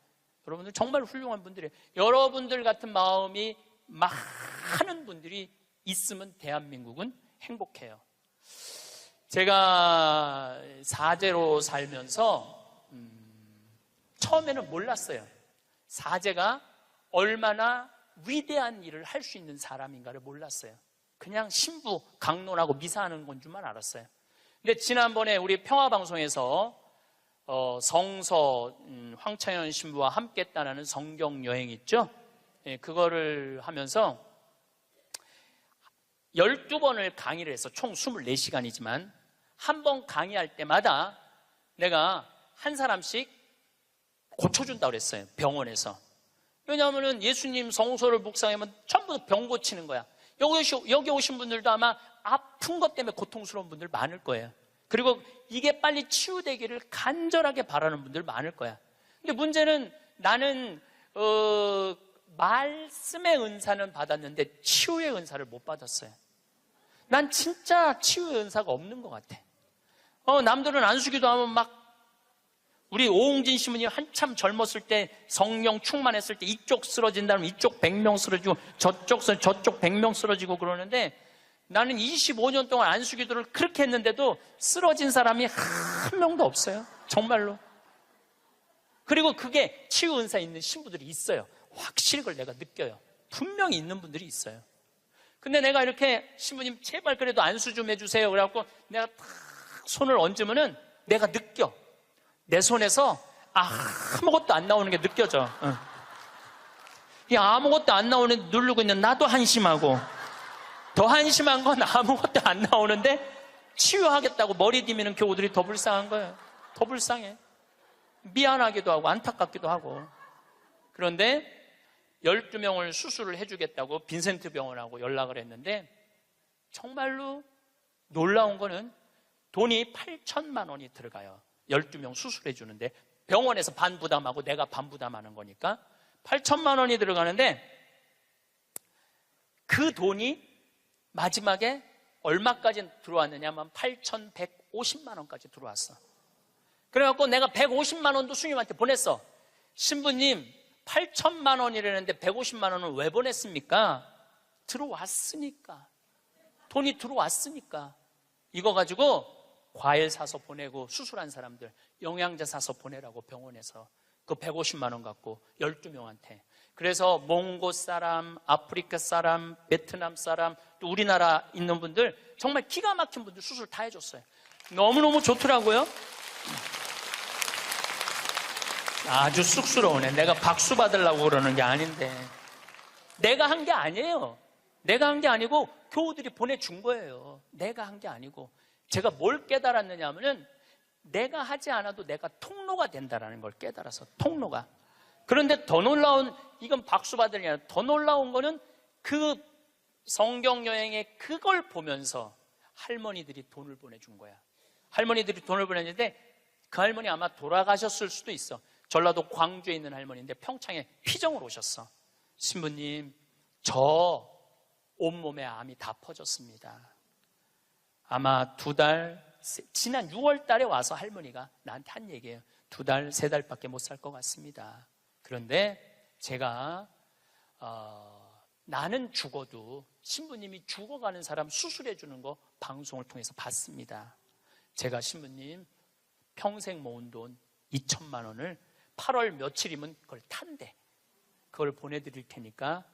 S1: 여러분들 정말 훌륭한 분들이에요. 여러분들 같은 마음이 많은 분들이 있으면 대한민국은 행복해요. 제가 사제로 살면서 처음에는 몰랐어요. 사제가 얼마나 위대한 일을 할 수 있는 사람인가를 몰랐어요. 그냥 신부 강론하고 미사하는 건 줄만 알았어요. 근데 지난번에 우리 평화방송에서 성서 황창현 신부와 함께 했다는 성경 여행 있죠? 예, 그거를 하면서 12번을 강의를 했어. 총 24시간이지만 한 번 강의할 때마다 내가 한 사람씩 고쳐준다고 그랬어요. 병원에서. 왜냐하면 예수님 성서를 묵상하면 전부 병 고치는 거야. 여기 오신 분들도 아마 아픈 것 때문에 고통스러운 분들 많을 거예요. 그리고 이게 빨리 치유되기를 간절하게 바라는 분들 많을 거야. 근데 문제는 나는 말씀의 은사는 받았는데 치유의 은사를 못 받았어요. 난 진짜 치유의 은사가 없는 것 같아. 남들은 안수기도 하면 막, 우리 오홍진 신부님 한참 젊었을 때 성령 충만했을 때 이쪽 쓰러진다면 이쪽 100명 쓰러지고 저쪽 100명 쓰러지고 그러는데, 나는 25년 동안 안수기도를 그렇게 했는데도 쓰러진 사람이 한 명도 없어요. 정말로. 그리고 그게 치유 은사 있는 신부들이 있어요. 확실히 그걸 내가 느껴요. 분명히 있는 분들이 있어요. 근데 내가 이렇게 신부님 제발 그래도 안수 좀 해주세요. 그래갖고 내가 탁 손을 얹으면은 내가 느껴. 내 손에서 아무것도 안 나오는 게 느껴져. 이 아무것도 안 나오는 누르고 있는 나도 한심하고, 더 한심한 건 아무것도 안 나오는데 치유하겠다고 머리 디미는 교우들이 더 불쌍한 거예요. 더 불쌍해. 미안하기도 하고 안타깝기도 하고. 그런데 12명을 수술을 해주겠다고 빈센트 병원하고 연락을 했는데, 정말로 놀라운 거는 돈이 8천만 원이 들어가요. 12명 수술해 주는데 병원에서 반 부담하고 내가 반 부담하는 거니까 8천만 원이 들어가는데, 그 돈이 마지막에 얼마까지 들어왔느냐면 8,150만 원까지 들어왔어. 그래갖고 내가 150만 원도 스님한테 보냈어. 신부님 8천만 원이라는데 150만 원을 왜 보냈습니까? 들어왔으니까. 돈이 들어왔으니까. 이거 가지고 과일 사서 보내고, 수술한 사람들 영양제 사서 보내라고 병원에서 그 150만 원 갖고 12명한테. 그래서 몽고 사람, 아프리카 사람, 베트남 사람, 또 우리나라 있는 분들 정말 기가 막힌 분들 수술 다 해줬어요. 너무너무 좋더라고요. 아주 쑥스러우네. 내가 박수 받으려고 그러는 게 아닌데. 내가 한 게 아니에요. 내가 한 게 아니고 교우들이 보내준 거예요. 내가 한 게 아니고. 제가 뭘 깨달았느냐 하면은 내가 하지 않아도 내가 통로가 된다는 걸 깨달아서. 통로가. 그런데 더 놀라운, 이건 박수 받으려니 아니라 더 놀라운 거는 그 성경 여행에 그걸 보면서 할머니들이 돈을 보내준 거야. 할머니들이 돈을 보냈는데 그 할머니 아마 돌아가셨을 수도 있어. 전라도 광주에 있는 할머니인데 평창에 피정을 오셨어. 신부님, 저 온몸에 암이 다 퍼졌습니다. 아마 2달, 지난 6월 달에 와서 할머니가 나한테 한 얘기예요. 2달, 3달밖에 못 살 것 같습니다. 그런데 제가 나는 죽어도 신부님이 죽어가는 사람 수술해 주는 거 방송을 통해서 봤습니다. 제가 신부님 평생 모은 돈 2천만 원을 8월 며칠이면 그걸 탄대. 그걸 보내드릴 테니까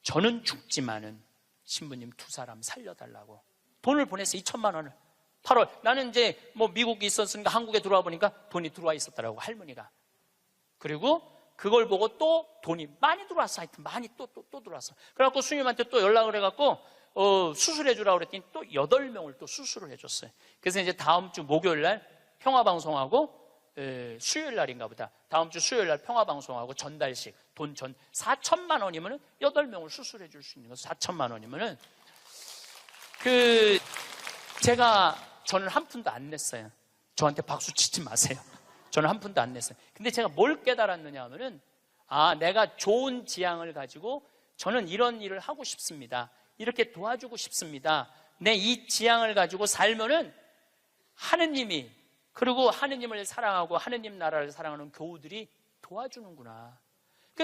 S1: 저는 죽지만은 신부님 2사람 살려달라고 돈을 보냈어요. 2천만 원을 8월. 나는 이제 뭐 미국에 있었으니까 한국에 들어와 보니까 돈이 들어와 있었더라고, 할머니가. 그리고 그걸 보고 또 돈이 많이 들어왔어. 하여튼 많이 또 들어왔어. 그래갖고 수님한테 또 연락을 해갖고 수술해 주라고 그랬더니 또 8명을 또 수술을 해줬어요. 그래서 이제 다음 주 목요일 날 평화방송하고 수요일 날인가 보다. 다음 주 수요일 날 평화방송하고 전달식 돈 4천만 원이면은 8명을 수술해 줄 수 있는 거. 4천만 원이면은 저는 한 푼도 안 냈어요. 저한테 박수 치지 마세요. 저는 한 푼도 안 냈어요. 근데 제가 뭘 깨달았느냐 하면은, 내가 좋은 지향을 가지고 저는 이런 일을 하고 싶습니다. 이렇게 도와주고 싶습니다. 내 이 지향을 가지고 살면은 하느님이, 그리고 하느님을 사랑하고 하느님 나라를 사랑하는 교우들이 도와주는구나.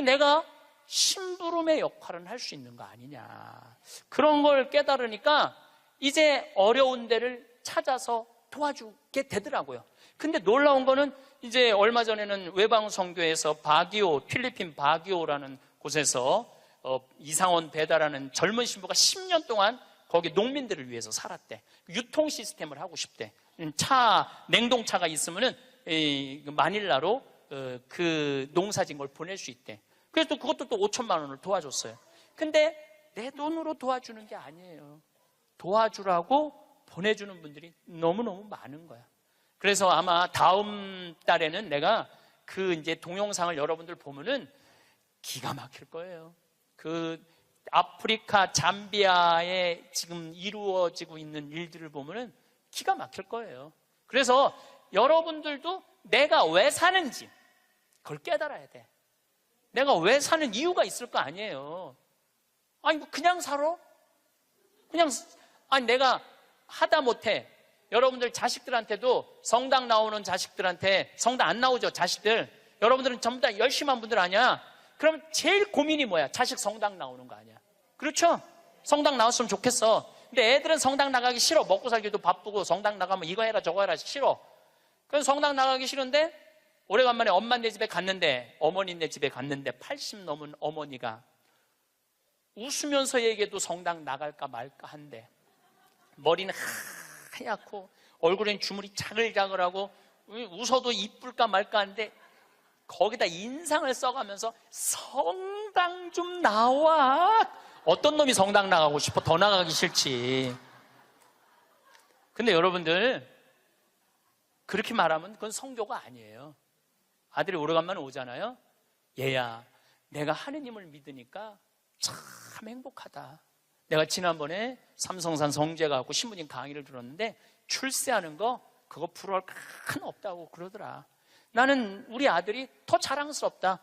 S1: 내가 심부름의 역할은 할 수 있는 거 아니냐. 그런 걸 깨달으니까 이제 어려운 데를 찾아서 도와주게 되더라고요. 근데 놀라운 거는 이제 얼마 전에는 외방선교에서 필리핀 바기오라는 곳에서 이상원 배다라는 젊은 신부가 10년 동안 거기 농민들을 위해서 살았대. 유통 시스템을 하고 싶대. 냉동차가 있으면은 마닐라로 그 농사진 걸 보낼 수 있대. 그래서 그것도 또 5천만 원을 도와줬어요. 근데 내 돈으로 도와주는 게 아니에요. 도와주라고 보내주는 분들이 너무너무 많은 거야. 그래서 아마 다음 달에는 내가 그 이제 동영상을 여러분들 보면은 기가 막힐 거예요. 그 아프리카 잠비아에 지금 이루어지고 있는 일들을 보면은 기가 막힐 거예요. 그래서 여러분들도 내가 왜 사는지 그걸 깨달아야 돼. 내가 왜 사는 이유가 있을 거 아니에요. 그냥 살아? 내가 하다못해 여러분들 자식들한테도 성당 나오는 자식들한테, 성당 안 나오죠, 자식들. 여러분들은 전부 다 열심히 한 분들 아니야? 그럼 제일 고민이 뭐야? 자식 성당 나오는 거 아니야? 그렇죠? 성당 나왔으면 좋겠어. 근데 애들은 성당 나가기 싫어. 먹고 살기도 바쁘고 성당 나가면 이거 해라 저거 해라 싫어. 그래서 성당 나가기 싫은데 오래간만에 엄마네 집에 갔는데, 어머니네 집에 갔는데 80 넘은 어머니가 웃으면서 얘기해도 성당 나갈까 말까 한데 머리는 하얗고 얼굴엔 주물이 자글자글하고 웃어도 이쁠까 말까 한데 거기다 인상을 써가면서 성당 좀 나와. 어떤 놈이 성당 나가고 싶어? 더 나가기 싫지. 근데 여러분들 그렇게 말하면 그건 성교가 아니에요. 아들이 오래간만에 오잖아요. 얘야, 내가 하느님을 믿으니까 참 행복하다. 내가 지난번에 삼성산 성제 가고 신부님 강의를 들었는데 출세하는 거 그거 부러울 큰 없다고 그러더라. 나는 우리 아들이 더 자랑스럽다.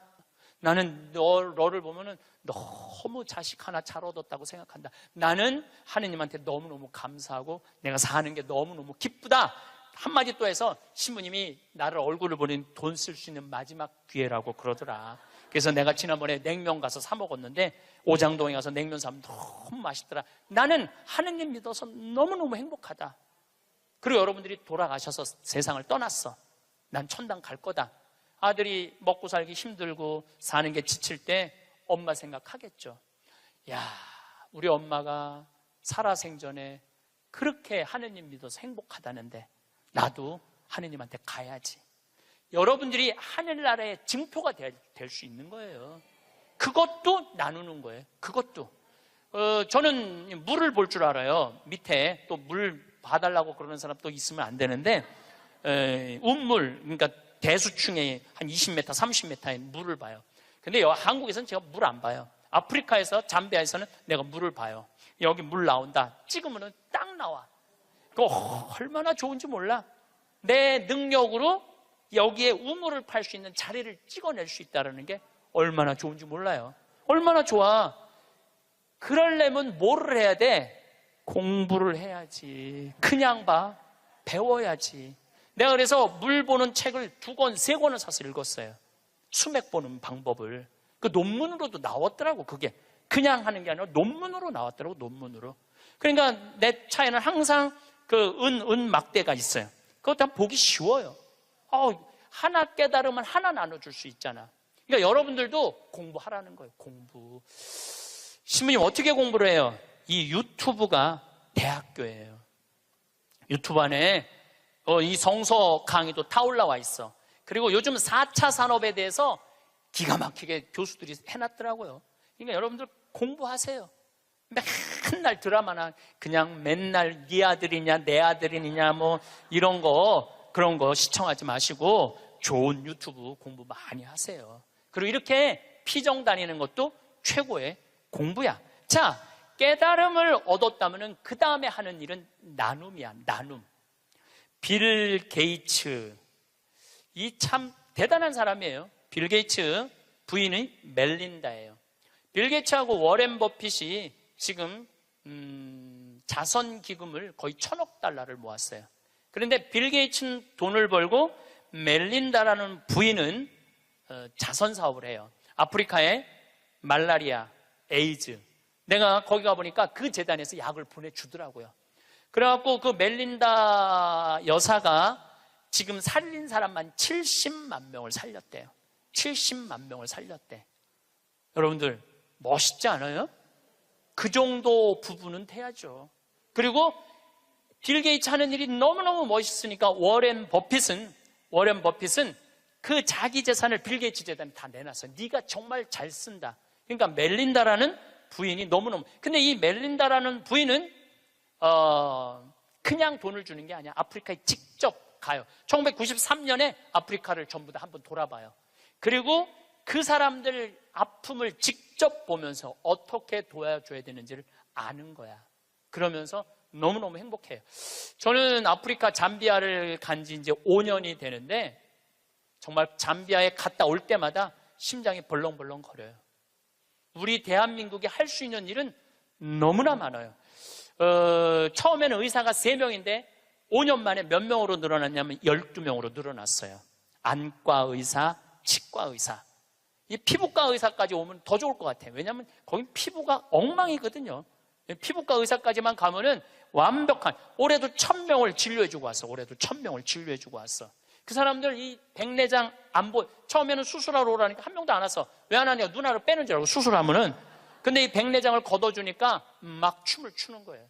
S1: 나는 너를 보면은 너무 자식 하나 잘 얻었다고 생각한다. 나는 하느님한테 너무너무 감사하고 내가 사는 게 너무너무 기쁘다. 한마디 또 해서 신부님이 나를 얼굴을 보는 돈 쓸 수 있는 마지막 기회라고 그러더라. 그래서 내가 지난번에 냉면 가서 사 먹었는데 오장동에 가서 냉면 사면 너무 맛있더라. 나는 하느님 믿어서 너무너무 행복하다. 그리고 여러분들이 돌아가셔서 세상을 떠났어. 난 천당 갈 거다. 아들이 먹고 살기 힘들고 사는 게 지칠 때 엄마 생각하겠죠. 야, 우리 엄마가 살아생전에 그렇게 하느님 믿어서 행복하다는데 나도 하느님한테 가야지. 여러분들이 하늘나라의 증표가 될 수 있는 거예요. 그것도 나누는 거예요. 그것도. 저는 물을 볼 줄 알아요. 밑에 또 물 봐달라고 그러는 사람 또 있으면 안 되는데, 운물, 그러니까 대수층에 한 20m, 30m의 물을 봐요. 근데 한국에서는 제가 물 안 봐요. 아프리카에서, 잠비아에서는 내가 물을 봐요. 여기 물 나온다. 찍으면 딱 나와. 그거 얼마나 좋은지 몰라. 내 능력으로 여기에 우물을 팔 수 있는 자리를 찍어낼 수 있다는 게 얼마나 좋은지 몰라요. 얼마나 좋아. 그러려면 뭐를 해야 돼? 공부를 해야지. 그냥 봐. 배워야지. 내가 그래서 물 보는 책을 2권, 3권을 사서 읽었어요. 수맥 보는 방법을. 그 논문으로도 나왔더라고, 그게. 그냥 하는 게 아니라 논문으로 나왔더라고, 논문으로. 그러니까 내 차에는 항상 그 은 막대가 있어요. 그것도 보기 쉬워요. 하나 깨달으면 하나 나눠줄 수 있잖아. 그러니까 여러분들도 공부하라는 거예요, 공부. 신부님 어떻게 공부를 해요? 이 유튜브가 대학교예요. 유튜브 안에 이 성서 강의도 다 올라와 있어. 그리고 요즘 4차 산업에 대해서 기가 막히게 교수들이 해놨더라고요. 그러니까 여러분들 공부하세요. 맨날 드라마나 그냥 맨날 네 아들이냐 내 아들이냐 뭐 이런 거 그런 거 시청하지 마시고 좋은 유튜브 공부 많이 하세요. 그리고 이렇게 피정 다니는 것도 최고의 공부야. 자, 깨달음을 얻었다면 그 다음에 하는 일은 나눔이야. 나눔. 빌 게이츠, 이 참 대단한 사람이에요. 빌 게이츠 부인이 멜린다예요. 빌 게이츠하고 워렌 버핏이 지금 자선 기금을 거의 1,000억 달러를 모았어요. 그런데 빌 게이츠는 돈을 벌고 멜린다라는 부인은 자선 사업을 해요. 아프리카에 말라리아, 에이즈. 내가 거기 가보니까 그 재단에서 약을 보내주더라고요. 그래갖고 그 멜린다 여사가 지금 살린 사람만 70만 명을 살렸대요. 70만 명을 살렸대. 여러분들 멋있지 않아요? 그 정도 부분은 돼야죠. 그리고 빌 게이츠 하는 일이 너무너무 멋있으니까 워렌 버핏은 그 자기 재산을 빌 게이츠 재단에 다 내놨어요. 네가 정말 잘 쓴다. 그러니까 멜린다라는 부인이 너무너무. 근데 이 멜린다라는 부인은 그냥 돈을 주는 게 아니야. 아프리카에 직접 가요. 1993년에 아프리카를 전부 다 한번 돌아봐요. 그리고 그 사람들 아픔을 직접 보면서 어떻게 도와줘야 되는지를 아는 거야. 그러면서 너무너무 행복해요. 저는 아프리카 잠비아를 간 지 이제 5년이 되는데 정말 잠비아에 갔다 올 때마다 심장이 벌렁벌렁 거려요. 우리 대한민국이 할 수 있는 일은 너무나 많아요. 처음에는 의사가 3명인데 5년 만에 몇 명으로 늘어났냐면 12명으로 늘어났어요. 안과 의사, 치과 의사. 이 피부과 의사까지 오면 더 좋을 것 같아요. 왜냐하면 거긴 피부가 엉망이거든요. 피부과 의사까지만 가면은 완벽한, 올해도 1,000명을 진료해주고 왔어. 올해도 1,000명을 진료해주고 왔어. 그 사람들 이 백내장 안 보여. 처음에는 수술하러 오라니까 한 명도 안 왔어. 왜 안 하냐? 눈알을 빼는 줄 알고 수술하면은. 근데 이 백내장을 걷어주니까 막 춤을 추는 거예요.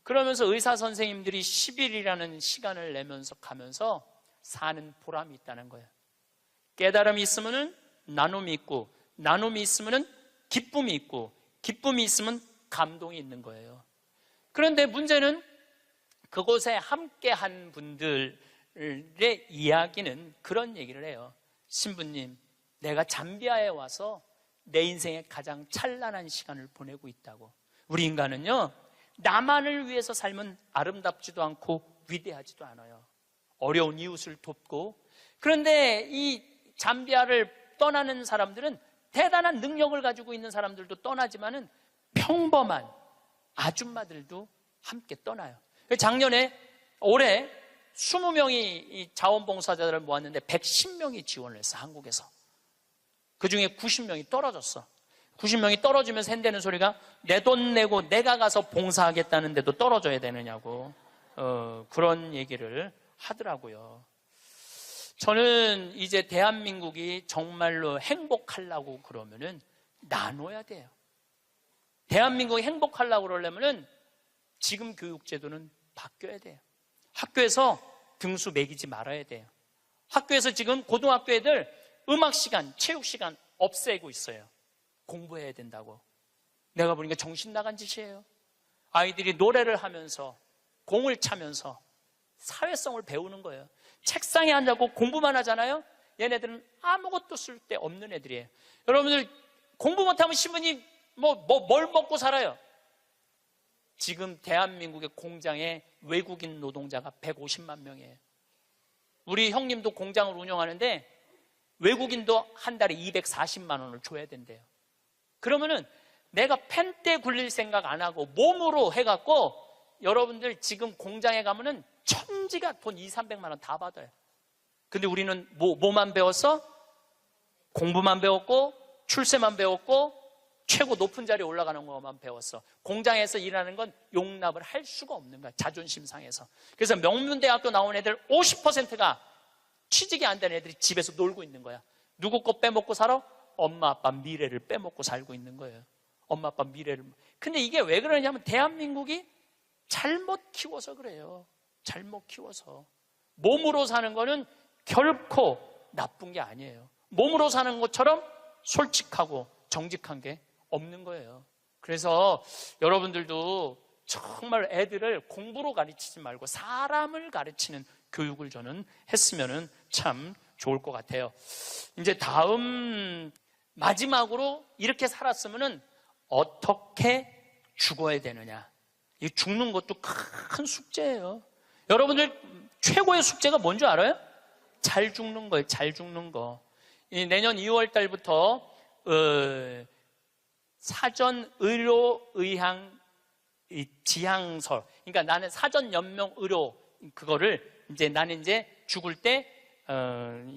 S1: 그러면서 의사 선생님들이 10일이라는 시간을 내면서 가면서 사는 보람이 있다는 거예요. 깨달음이 있으면은 나눔이 있고, 나눔이 있으면은 기쁨이 있고, 기쁨이 있으면 감동이 있는 거예요. 그런데 문제는 그곳에 함께한 분들의 이야기는 그런 얘기를 해요. 신부님, 내가 잠비아에 와서 내 인생의 가장 찬란한 시간을 보내고 있다고. 우리 인간은요, 나만을 위해서 살면 아름답지도 않고 위대하지도 않아요. 어려운 이웃을 돕고. 그런데 이 잠비아를 떠나는 사람들은 대단한 능력을 가지고 있는 사람들도 떠나지만은 평범한 아줌마들도 함께 떠나요. 올해 20명이 자원봉사자들을 모았는데 110명이 지원을 했어, 한국에서. 그 중에 90명이 떨어졌어. 90명이 떨어지면서 한다는 소리가 내 돈 내고 내가 가서 봉사하겠다는데도 떨어져야 되느냐고 그런 얘기를 하더라고요. 저는 이제 대한민국이 정말로 행복하려고 그러면은 나눠야 돼요. 대한민국이 행복하려고 그러려면은 지금 교육제도는 바뀌어야 돼요. 학교에서 등수 매기지 말아야 돼요. 학교에서 지금 고등학교 애들 음악 시간, 체육 시간 없애고 있어요. 공부해야 된다고. 내가 보니까 정신 나간 짓이에요. 아이들이 노래를 하면서 공을 차면서 사회성을 배우는 거예요. 책상에 앉아고 공부만 하잖아요. 얘네들은 아무것도 쓸데없는 애들이에요. 여러분들 공부 못하면 신부님 뭘 먹고 살아요? 지금 대한민국의 공장에 외국인 노동자가 150만 명이에요. 우리 형님도 공장을 운영하는데 외국인도 한 달에 240만 원을 줘야 된대요. 그러면은 내가 펜대 굴릴 생각 안 하고 몸으로 해갖고 여러분들 지금 공장에 가면은 천지가 돈 2, 300만 원 다 받아요. 근데 우리는 뭐만 배웠어? 공부만 배웠고 출세만 배웠고 최고 높은 자리에 올라가는 것만 배웠어. 공장에서 일하는 건 용납을 할 수가 없는 거야. 자존심 상해서. 그래서 명문대학교 나온 애들 50%가 취직이 안 된 애들이 집에서 놀고 있는 거야. 누구 거 빼먹고 살아? 엄마 아빠 미래를 빼먹고 살고 있는 거예요. 엄마 아빠 미래를. 근데 이게 왜 그러냐면 대한민국이 잘못 키워서 그래요. 잘못 키워서. 몸으로 사는 거는 결코 나쁜 게 아니에요. 몸으로 사는 것처럼 솔직하고 정직한 게 없는 거예요. 그래서 여러분들도 정말 애들을 공부로 가르치지 말고 사람을 가르치는 교육을 저는 했으면 참 좋을 것 같아요. 이제 다음 마지막으로 이렇게 살았으면 어떻게 죽어야 되느냐. 이 죽는 것도 큰 숙제예요. 여러분들 최고의 숙제가 뭔지 알아요? 잘 죽는 거예요. 잘 죽는 거. 내년 2월 달부터 사전 의료 의학 지향서, 그러니까 나는 사전 연명 의료 그거를 이제 나는 이제 죽을 때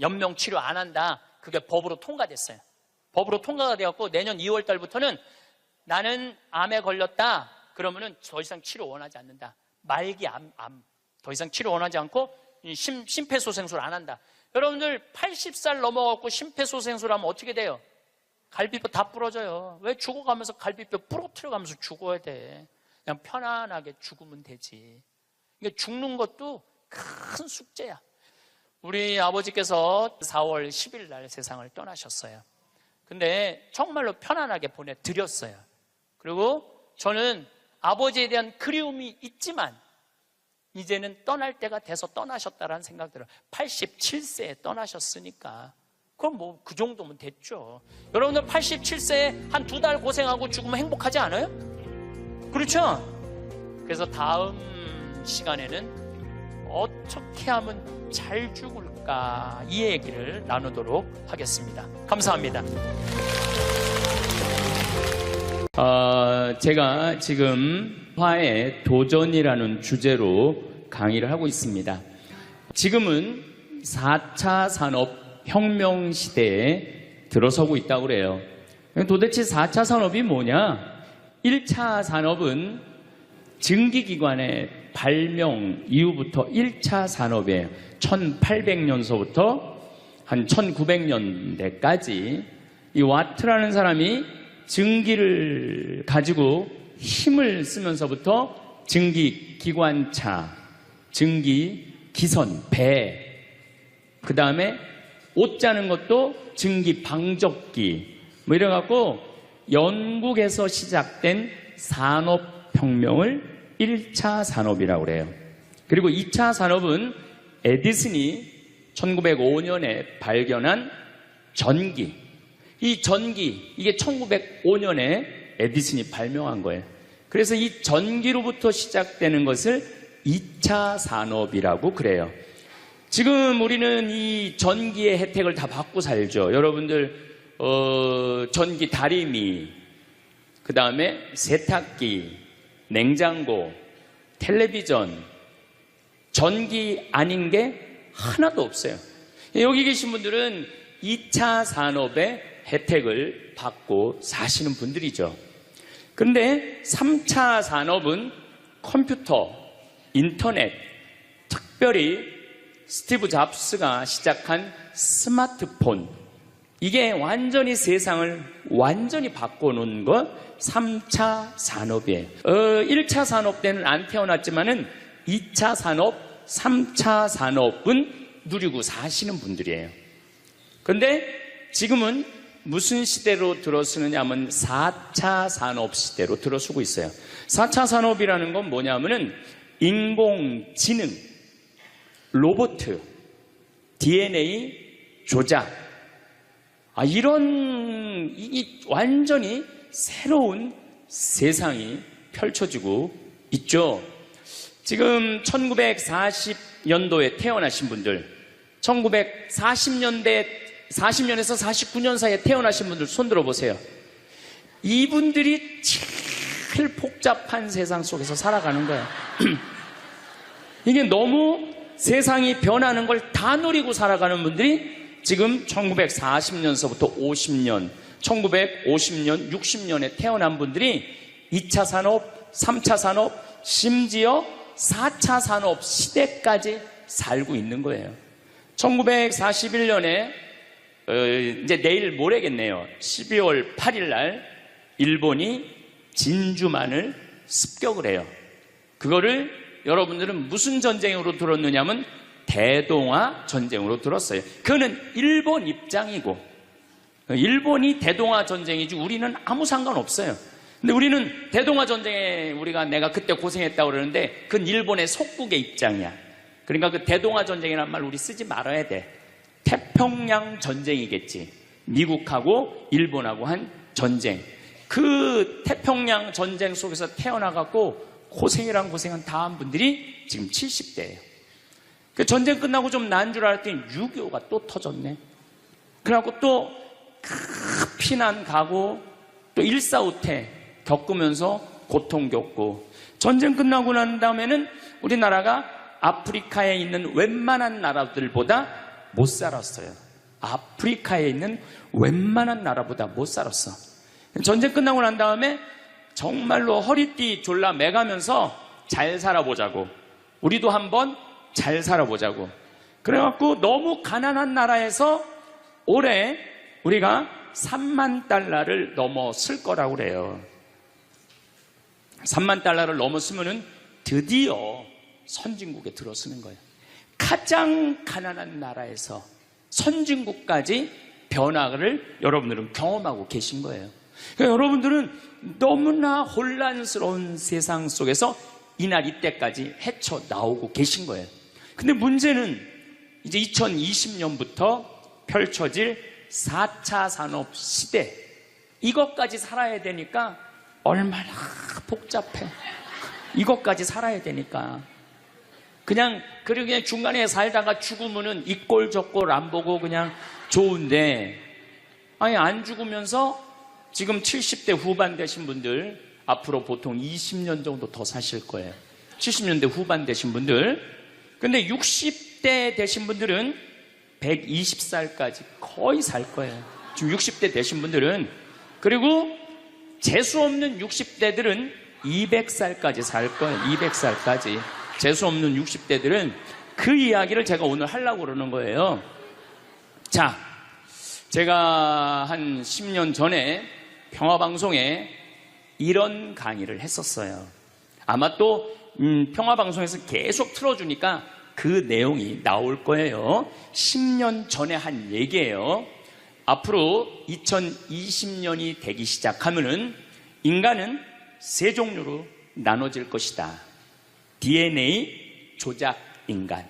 S1: 연명 치료 안 한다. 그게 법으로 통과됐어요. 법으로 통과가 되었고 내년 2월 달부터는 나는 암에 걸렸다. 그러면은 더 이상 치료 원하지 않는다. 말기 암 더 이상 치료 원하지 않고 심폐소생술 안 한다. 여러분들 80살 넘어갖고 심폐소생술 하면 어떻게 돼요? 갈비뼈 다 부러져요. 왜 죽어가면서 갈비뼈 부러뜨려가면서 죽어야 돼? 그냥 편안하게 죽으면 되지. 그러니까 죽는 것도 큰 숙제야. 우리 아버지께서 4월 10일 날 세상을 떠나셨어요. 근데 정말로 편안하게 보내드렸어요. 그리고 저는 아버지에 대한 그리움이 있지만 이제는 떠날 때가 돼서 떠나셨다라는 생각 들어요. 87세에 떠나셨으니까 그럼 뭐 그 정도면 됐죠. 여러분들 87세에 한 2달 고생하고 죽으면 행복하지 않아요? 그렇죠? 그래서 다음 시간에는 어떻게 하면 잘 죽을까 이 얘기를 나누도록 하겠습니다. 감사합니다. 제가 지금 화의 도전이라는 주제로 강의를 하고 있습니다. 지금은 4차 산업혁명 시대에 들어서고 있다고 그래요. 도대체 4차 산업이 뭐냐? 1차 산업은 증기기관의 발명 이후부터 1차 산업에 1800년서부터 한 1900년대까지 이 와트라는 사람이 증기를 가지고 힘을 쓰면서부터 증기기관차, 증기기선, 배, 그 다음에 옷 짜는 것도 증기방적기 뭐 이래갖고 영국에서 시작된 산업혁명을 1차 산업이라고 그래요. 그리고 2차 산업은 에디슨이 1905년에 발견한 전기. 이 전기, 이게 1905년에 에디슨이 발명한 거예요. 그래서 이 전기로부터 시작되는 것을 2차 산업이라고 그래요. 지금 우리는 이 전기의 혜택을 다 받고 살죠. 여러분들 전기 다리미, 그 다음에 세탁기, 냉장고, 텔레비전, 전기 아닌 게 하나도 없어요. 여기 계신 분들은 2차 산업의 혜택을 받고 사시는 분들이죠. 그런데 3차 산업은 컴퓨터, 인터넷, 특별히 스티브 잡스가 시작한 스마트폰, 이게 완전히 세상을 완전히 바꿔놓은 것 3차 산업이에요. 1차 산업 때는 안 태어났지만은 2차 산업, 3차 산업은 누리고 사시는 분들이에요. 그런데 지금은 무슨 시대로 들어서느냐 하면 4차 산업 시대로 들어서고 있어요. 4차 산업이라는 건 뭐냐면은 인공지능, 로봇, DNA 조작, 이런 완전히 새로운 세상이 펼쳐지고 있죠. 지금 1940년도에 태어나신 분들, 1940년에서 49년 사이에 태어나신 분들 손 들어보세요. 이분들이 제일 복잡한 세상 속에서 살아가는 거예요. 이게 너무 세상이 변하는 걸 다 노리고 살아가는 분들이 지금 1940년서부터 50년, 1950년, 60년에 태어난 분들이 2차 산업, 3차 산업, 심지어 4차 산업 시대까지 살고 있는 거예요. 1941년에 이제 내일 모레겠네요. 12월 8일 날 일본이 진주만을 습격을 해요. 그거를 여러분들은 무슨 전쟁으로 들었느냐면 대동아 전쟁으로 들었어요. 그거는 일본 입장이고, 일본이 대동아 전쟁이지 우리는 아무 상관없어요. 근데 우리는 대동아 전쟁에 내가 그때 고생했다고 그러는데 그건 일본의 속국의 입장이야. 그러니까 그 대동아 전쟁이라는 말 우리 쓰지 말아야 돼. 태평양 전쟁이겠지. 미국하고 일본하고 한 전쟁. 그 태평양 전쟁 속에서 태어나갖고 고생이란 고생한 다음 분들이 지금 70대예요. 그 전쟁 끝나고 좀 나은 줄 알았더니 6.25가 또 터졌네. 그래갖고 또 피난 가고 또 일사후퇴 겪으면서 고통 겪고, 전쟁 끝나고 난 다음에는 우리나라가 아프리카에 있는 웬만한 나라들보다 못 살았어요. 아프리카에 있는 웬만한 나라보다 못 살았어. 전쟁 끝나고 난 다음에 정말로 허리띠 졸라 매가면서 잘 살아보자고, 우리도 한번 잘 살아보자고, 그래갖고 너무 가난한 나라에서 올해 우리가 3만 달러를 넘었을 거라고 그래요. 3만 달러를 넘었으면은 드디어 선진국에 들어서는 거예요. 가장 가난한 나라에서 선진국까지 변화를 여러분들은 경험하고 계신 거예요. 그러니까 여러분들은 너무나 혼란스러운 세상 속에서 이날 이때까지 헤쳐나오고 계신 거예요. 근데 문제는 이제 2020년부터 펼쳐질 4차 산업 시대, 이것까지 살아야 되니까 얼마나 복잡해. 이것까지 살아야 되니까 그냥 중간에 살다가 죽으면은 이 꼴 저 꼴 안 보고 그냥 좋은데, 아니 안 죽으면서 지금 70대 후반 되신 분들 앞으로 보통 20년 정도 더 사실 거예요. 70년대 후반 되신 분들. 근데 60대 되신 분들은 120살까지 거의 살 거예요. 지금 60대 되신 분들은. 그리고 재수 없는 60대들은 200살까지 살 거예요. 200살까지. 재수 없는 60대들은. 그 이야기를 제가 오늘 하려고 그러는 거예요. 자, 제가 한 10년 전에 평화방송에 이런 강의를 했었어요. 아마 또 평화방송에서 계속 틀어주니까 그 내용이 나올 거예요. 10년 전에 한 얘기예요. 앞으로 2020년이 되기 시작하면은 인간은 세 종류로 나눠질 것이다. DNA 조작 인간.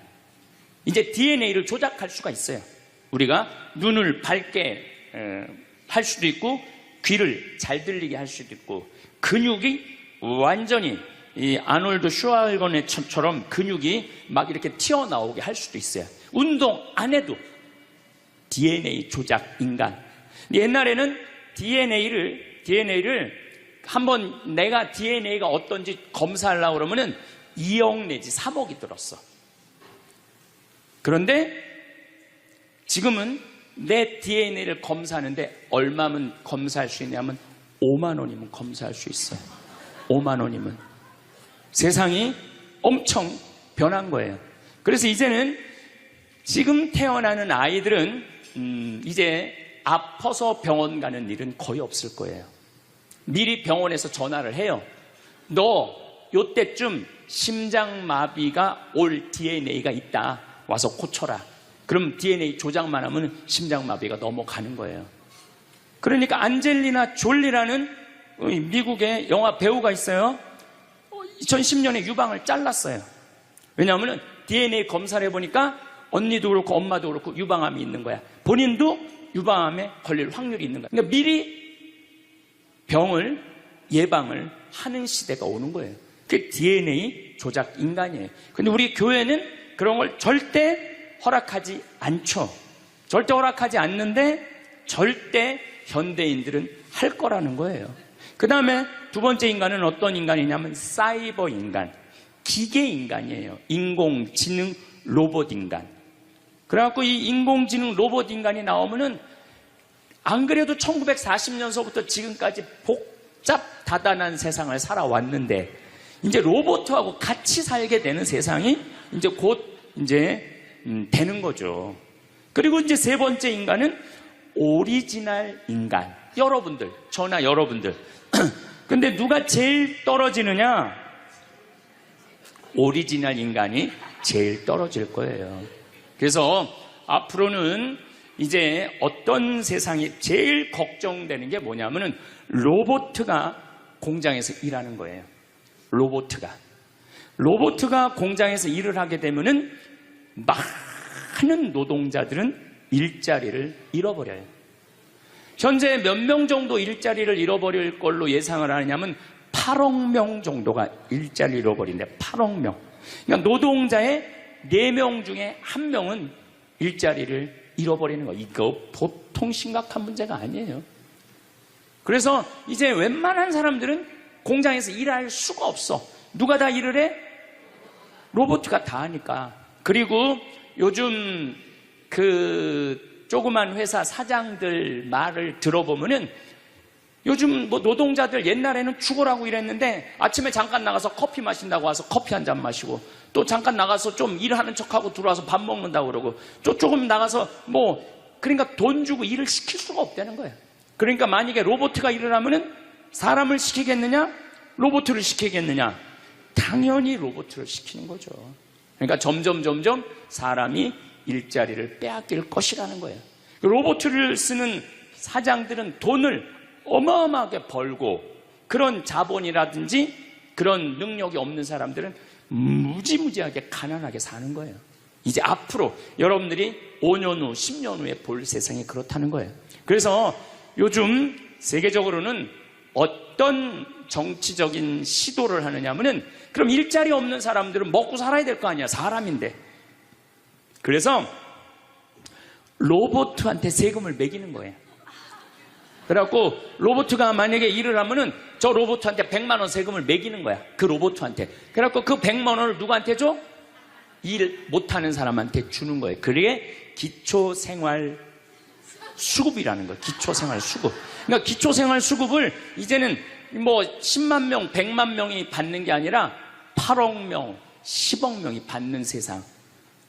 S1: 이제 DNA를 조작할 수가 있어요. 우리가 눈을 밝게 할 수도 있고, 귀를 잘 들리게 할 수도 있고, 근육이 완전히 이 아놀드 슈왈거네처럼 근육이 막 이렇게 튀어나오게 할 수도 있어요. 운동 안 해도 DNA 조작 인간. 옛날에는 DNA를 한번 내가 DNA가 어떤지 검사하려고 그러면은 2억 내지 3억이 들었어. 그런데 지금은 내 DNA를 검사하는데 얼마면 검사할 수 있냐면 5만 원이면 검사할 수 있어요. 5만 원이면. 세상이 엄청 변한 거예요. 그래서 이제는 지금 태어나는 아이들은 이제 아파서 병원 가는 일은 거의 없을 거예요. 미리 병원에서 전화를 해요. 너 요때쯤 심장마비가 올 DNA가 있다. 와서 고쳐라. 그럼 DNA 조작만 하면 심장마비가 넘어가는 거예요. 그러니까 안젤리나 졸리라는 미국의 영화 배우가 있어요. 2010년에 유방을 잘랐어요. 왜냐하면 DNA 검사를 해보니까 언니도 그렇고 엄마도 그렇고 유방암이 있는 거야. 본인도 유방암에 걸릴 확률이 있는 거야. 그러니까 미리 병을 예방을 하는 시대가 오는 거예요. 그게 DNA 조작 인간이에요. 근데 우리 교회는 그런 걸 절대 허락하지 않죠. 절대 허락하지 않는데 절대 현대인들은 할 거라는 거예요. 그 다음에 두 번째 인간은 어떤 인간이냐면 사이버 인간, 기계 인간이에요. 인공지능 로봇 인간. 그래갖고 이 인공지능 로봇 인간이 나오면은 안 그래도 1940년서부터 지금까지 복잡 다단한 세상을 살아왔는데 이제 로봇하고 같이 살게 되는 세상이 이제 곧 되는 거죠. 그리고 이제 세 번째 인간은 오리지널 인간. 여러분들, 저나 여러분들. 근데 누가 제일 떨어지느냐? 오리지널 인간이 제일 떨어질 거예요. 그래서 앞으로는 이제 어떤 세상이 제일 걱정되는 게 뭐냐면은 로봇가 공장에서 일하는 거예요. 로봇가 공장에서 일을 하게 되면은 많은 노동자들은 일자리를 잃어버려요. 현재 몇 명 정도 일자리를 잃어버릴 걸로 예상을 하느냐면 8억 명 정도가 일자리를 잃어버린대. 8억 명. 그러니까 노동자의 4명 중에 1명은 일자리를 잃어버리는 거. 이거 보통 심각한 문제가 아니에요. 그래서 이제 웬만한 사람들은 공장에서 일할 수가 없어. 누가 다 일을 해? 로봇가 다 하니까. 그리고 요즘 그 조그만 회사 사장들 말을 들어보면은 요즘 뭐 노동자들 옛날에는 죽으라고 일했는데 아침에 잠깐 나가서 커피 마신다고 와서 커피 한 잔 마시고 또 잠깐 나가서 좀 일하는 척하고 들어와서 밥 먹는다고 그러고 또 조금 나가서 뭐 그러니까 돈 주고 일을 시킬 수가 없다는 거예요. 그러니까 만약에 로봇가 일을 하면은 사람을 시키겠느냐? 로봇을 시키겠느냐? 당연히 로봇을 시키는 거죠. 그러니까 점점 사람이 일자리를 빼앗길 것이라는 거예요. 로봇을 쓰는 사장들은 돈을 어마어마하게 벌고 그런 자본이라든지 그런 능력이 없는 사람들은 무지무지하게 가난하게 사는 거예요. 이제 앞으로 여러분들이 5년 후, 10년 후에 볼 세상이 그렇다는 거예요. 그래서 요즘 세계적으로는 어떤 정치적인 시도를 하느냐면은 그럼 일자리 없는 사람들은 먹고 살아야 될 거 아니야. 사람인데. 그래서 로봇한테 세금을 매기는 거예요. 그래갖고 로봇가 만약에 일을 하면은 저 로봇한테 100만 원 세금을 매기는 거야. 그 로봇한테. 그래갖고 그 100만 원을 누구한테 줘? 일 못하는 사람한테 주는 거예요. 그게 기초생활 수급이라는 거예요. 기초생활 수급. 그러니까 기초생활 수급을 이제는 뭐 10만 명, 100만 명이 받는 게 아니라 8억 명, 10억 명이 받는 세상.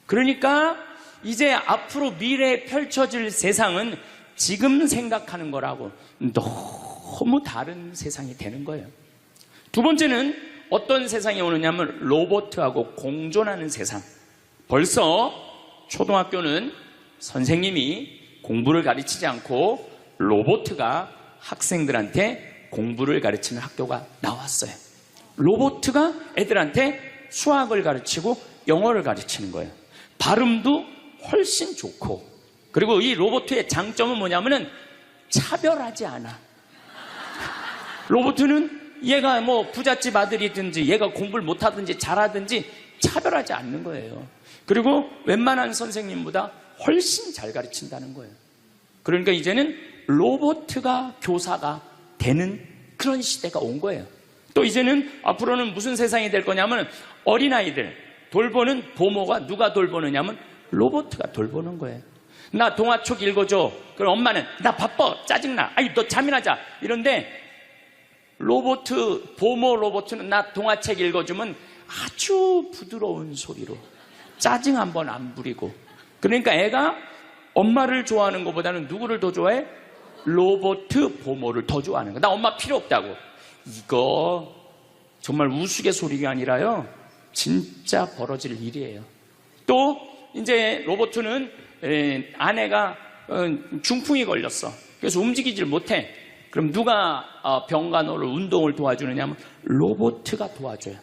S1: 그러니까 이제 앞으로 미래에 펼쳐질 세상은 지금 생각하는 거라고 너무 다른 세상이 되는 거예요. 두 번째는 어떤 세상이 오느냐면 로봇하고 공존하는 세상. 벌써 초등학교는 선생님이 공부를 가르치지 않고 로봇가 학생들한테 공부를 가르치는 학교가 나왔어요. 로봇가 애들한테 수학을 가르치고 영어를 가르치는 거예요. 발음도 훨씬 좋고, 그리고 이 로봇의 장점은 뭐냐면은 차별하지 않아. 로봇은 얘가 뭐 부잣집 아들이든지 얘가 공부를 못하든지 잘하든지 차별하지 않는 거예요. 그리고 웬만한 선생님보다 훨씬 잘 가르친다는 거예요. 그러니까 이제는 로봇가 교사가 되는 그런 시대가 온 거예요. 또 이제는 앞으로는 무슨 세상이 될 거냐면 어린아이들 돌보는 보모가 누가 돌보느냐면 로봇가 돌보는 거예요. 나 동화책 읽어줘. 그럼 엄마는 나 바빠, 짜증나, 아이 너 잠이나 자, 이런데 보모 로봇은 나 동화책 읽어주면 아주 부드러운 소리로 짜증 한번 안 부리고. 그러니까 애가 엄마를 좋아하는 것보다는 누구를 더 좋아해? 로봇 보모를 더 좋아하는 거야. 나 엄마 필요 없다고. 이거 정말 우스갯소리가 아니라요, 진짜 벌어질 일이에요. 또 이제 로봇은 아내가 중풍이 걸렸어. 그래서 움직이질 못해. 그럼 누가 병간호를 운동을 도와주느냐면 로봇가 도와줘요.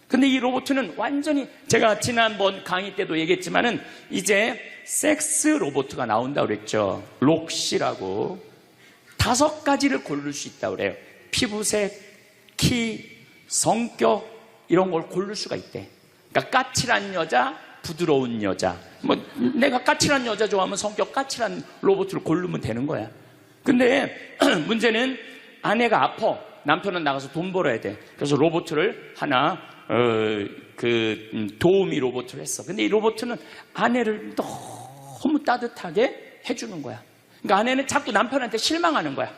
S1: 근데 이 로봇은 완전히, 제가 지난번 강의 때도 얘기했지만은 이제 섹스 로봇가 나온다고 그랬죠. 록시라고 5가지를 고를 수 있다고 그래요. 피부색, 키, 성격 이런 걸 고를 수가 있대. 그러니까 까칠한 여자, 부드러운 여자. 뭐 내가 까칠한 여자 좋아하면 성격 까칠한 로봇을 고르면 되는 거야. 근데 문제는 아내가 아파. 남편은 나가서 돈 벌어야 돼. 그래서 로봇을 하나 도우미 로봇을 했어. 근데 이 로봇은 아내를 너무 따뜻하게 해주는 거야. 그러니까 아내는 자꾸 남편한테 실망하는 거야.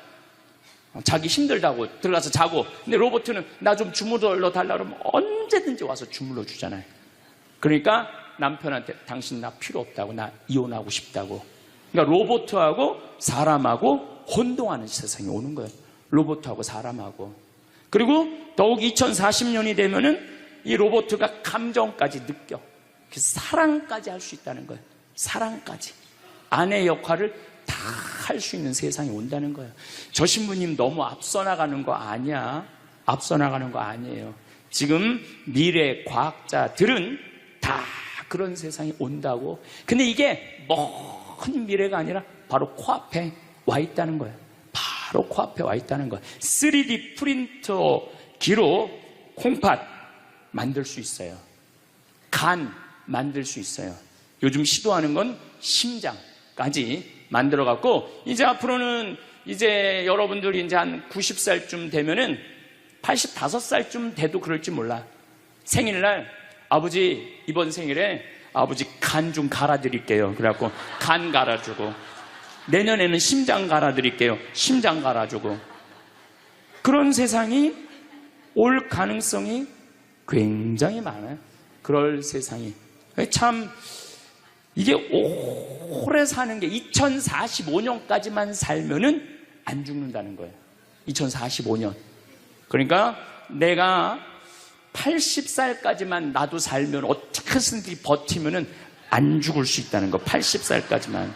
S1: 자기 힘들다고 들어가서 자고. 근데 로봇은 나 좀 주물러 달라 그러면 언제든지 와서 주물러 주잖아요. 그러니까 남편한테 당신 나 필요 없다고, 나 이혼하고 싶다고. 그러니까 로봇하고 사람하고 혼동하는 세상이 오는 거예요. 로봇하고 사람하고. 그리고 더욱 2040년이 되면은 이 로봇가 감정까지 느껴. 사랑까지 할 수 있다는 거예요. 사랑까지. 아내의 역할을 다 할 수 있는 세상이 온다는 거예요. 저 신부님 너무 앞서 나가는 거 아니야. 앞서 나가는 거 아니에요. 지금 미래 과학자들은 다 그런 세상이 온다고. 근데 이게 먼 미래가 아니라 바로 코앞에 와 있다는 거예요. 바로 코앞에 와 있다는 거예요. 3D 프린터기로 콩팥 만들 수 있어요. 간 만들 수 있어요. 요즘 시도하는 건 심장까지 만들어 갖고, 이제 앞으로는 이제 여러분들이 이제 한 90살쯤 되면은 85살쯤 돼도 그럴지 몰라. 생일날 아버지 이번 생일에 아버지 간 좀 갈아드릴게요. 그래갖고 간 갈아주고, 내년에는 심장 갈아드릴게요. 심장 갈아주고. 그런 세상이 올 가능성이 굉장히 많아요. 그럴 세상이. 참 이게 오래 사는 게 2045년까지만 살면은 안 죽는다는 거예요. 2045년. 그러니까 내가 80살까지만 나도 살면 어떻게든지 버티면은 안 죽을 수 있다는 거. 80살까지만.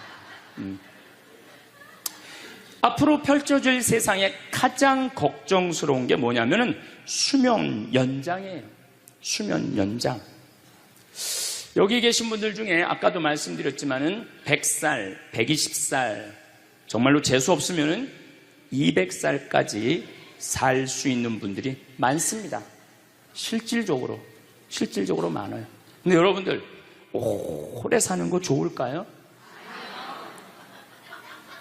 S1: 앞으로 펼쳐질 세상에 가장 걱정스러운 게 뭐냐면은 수명 연장이에요. 수명 연장. 여기 계신 분들 중에 아까도 말씀드렸지만은 100살, 120살, 정말로 재수 없으면은 200살까지 살 수 있는 분들이 많습니다. 실질적으로 많아요. 근데 여러분들 오래 사는 거 좋을까요?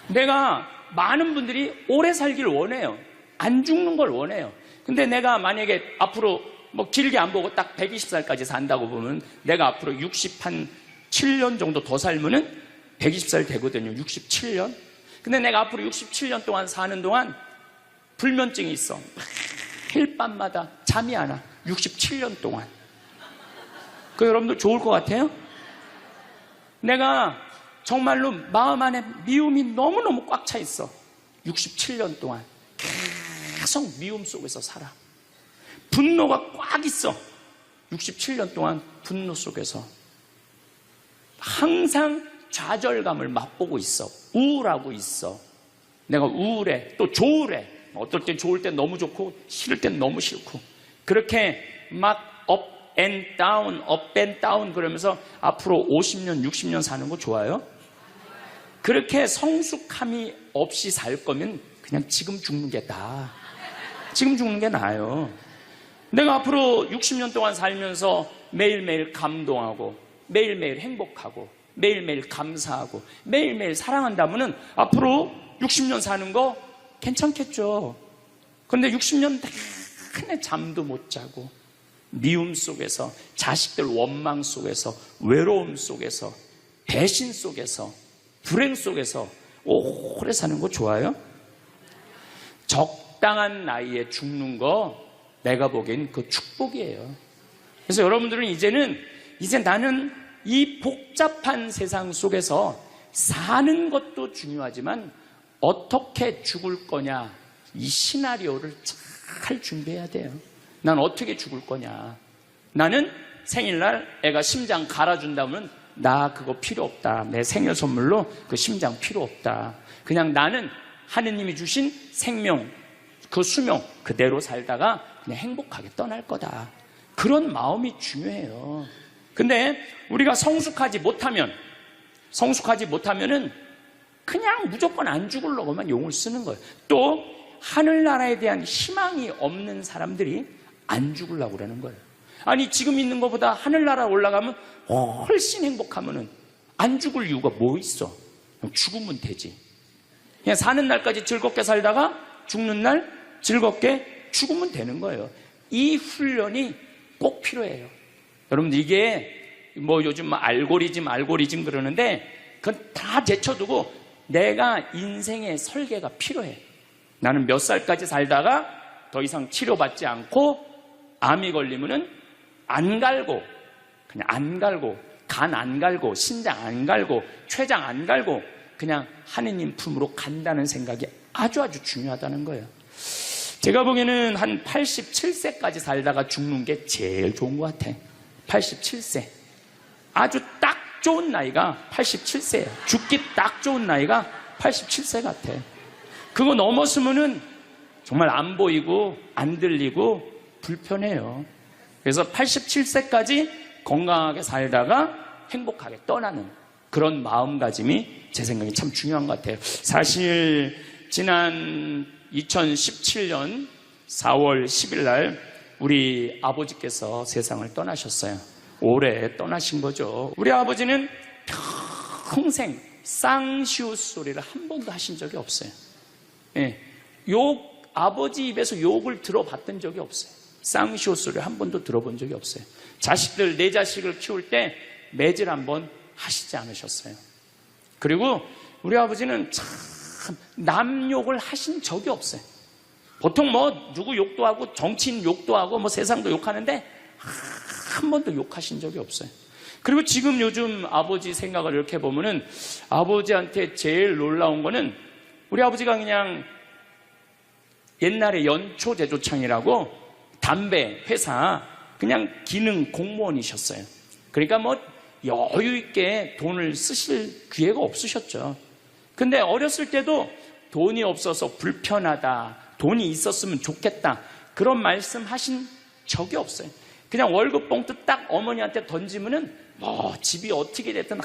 S1: 내가 많은 분들이 오래 살길 원해요. 안 죽는 걸 원해요. 근데 내가 만약에 앞으로 뭐 길게 안 보고 딱 120살까지 산다고 보면 내가 앞으로 67년 정도 더 살면은 120살 되거든요. 67년. 근데 내가 앞으로 67년 동안 사는 동안 불면증이 있어. 매일 밤마다 잠이 안 와. 67년 동안. 그 여러분들 좋을 것 같아요? 내가 정말로 마음 안에 미움이 너무너무 꽉 차 있어. 67년 동안 계속 미움 속에서 살아. 분노가 꽉 있어. 67년 동안 분노 속에서 항상 좌절감을 맛보고 있어. 우울하고 있어. 내가 우울해. 또 좋으래. 어떨 땐 좋을 땐 너무 좋고 싫을 땐 너무 싫고, 그렇게 막 up and down 그러면서 앞으로 50년 60년 사는 거 좋아요? 그렇게 성숙함이 없이 살 거면 그냥 지금 죽는 게 나아. 지금 죽는 게 나아요. 내가 앞으로 60년 동안 살면서 매일매일 감동하고 매일매일 행복하고 매일매일 감사하고 매일매일 사랑한다면은 앞으로 60년 사는 거 괜찮겠죠. 그런데 60년 내내 잠도 못 자고 미움 속에서, 자식들 원망 속에서, 외로움 속에서, 배신 속에서, 불행 속에서 오래 사는 거 좋아요? 적당한 나이에 죽는 거 내가 보기엔 그 축복이에요. 그래서 여러분들은 이제 나는 이 복잡한 세상 속에서 사는 것도 중요하지만 어떻게 죽을 거냐, 이 시나리오를 잘 준비해야 돼요. 난 어떻게 죽을 거냐. 나는 생일날 애가 심장 갈아준다면 나 그거 필요 없다. 내 생일 선물로 그 심장 필요 없다. 그냥 나는 하느님이 주신 생명, 그 수명 그대로 살다가 그냥 행복하게 떠날 거다. 그런 마음이 중요해요. 근데 우리가 성숙하지 못하면은 그냥 무조건 안 죽으려고만 용을 쓰는 거예요. 또 하늘나라에 대한 희망이 없는 사람들이 안 죽으려고 그러는 거예요. 아니 지금 있는 것보다 하늘나라 올라가면 훨씬 행복하면은 안 죽을 이유가 뭐 있어? 죽으면 되지. 그냥 사는 날까지 즐겁게 살다가 죽는 날 즐겁게 죽으면 되는 거예요. 이 훈련이 꼭 필요해요. 여러분들 이게 뭐 요즘 알고리즘 그러는데 그건 다 제쳐두고 내가 인생의 설계가 필요해. 나는 몇 살까지 살다가 더 이상 치료받지 않고 암이 걸리면은 안 갈고, 그냥 안 갈고, 간 안 갈고, 신장 안 갈고, 췌장 안 갈고 그냥 하느님 품으로 간다는 생각이 아주 중요하다는 거예요. 제가 보기에는 한 87세까지 살다가 죽는 게 제일 좋은 것 같아. 87세. 아주 딱 좋은 나이가 87세예요. 죽기 딱 좋은 나이가 87세 같아. 그거 넘었으면은 정말 안 보이고 안 들리고 불편해요. 그래서 87세까지 건강하게 살다가 행복하게 떠나는 그런 마음가짐이 제 생각에 참 중요한 것 같아요. 사실 지난 2017년 4월 10일 날 우리 아버지께서 세상을 떠나셨어요. 올해 떠나신 거죠. 우리 아버지는 평생 쌍시옷 소리를 한 번도 하신 적이 없어요. 예, 아버지 입에서 욕을 들어봤던 적이 없어요. 쌍시옷 소리를 한 번도 들어본 적이 없어요. 내 자식을 키울 때 매질 한 번 하시지 않으셨어요. 그리고 우리 아버지는 참 남 욕을 하신 적이 없어요. 보통 뭐 누구 욕도 하고 정치인 욕도 하고 뭐 세상도 욕하는데 한 번도 욕하신 적이 없어요. 그리고 지금 요즘 아버지 생각을 이렇게 보면은 아버지한테 제일 놀라운 거는 우리 아버지가 그냥 옛날에 연초제조창이라고 담배 회사 그냥 기능 공무원이셨어요. 그러니까 뭐 여유 있게 돈을 쓰실 기회가 없으셨죠. 근데 어렸을 때도 돈이 없어서 불편하다, 돈이 있었으면 좋겠다 그런 말씀 하신 적이 없어요. 그냥 월급 봉투 딱 어머니한테 던지면은 뭐 집이 어떻게 됐든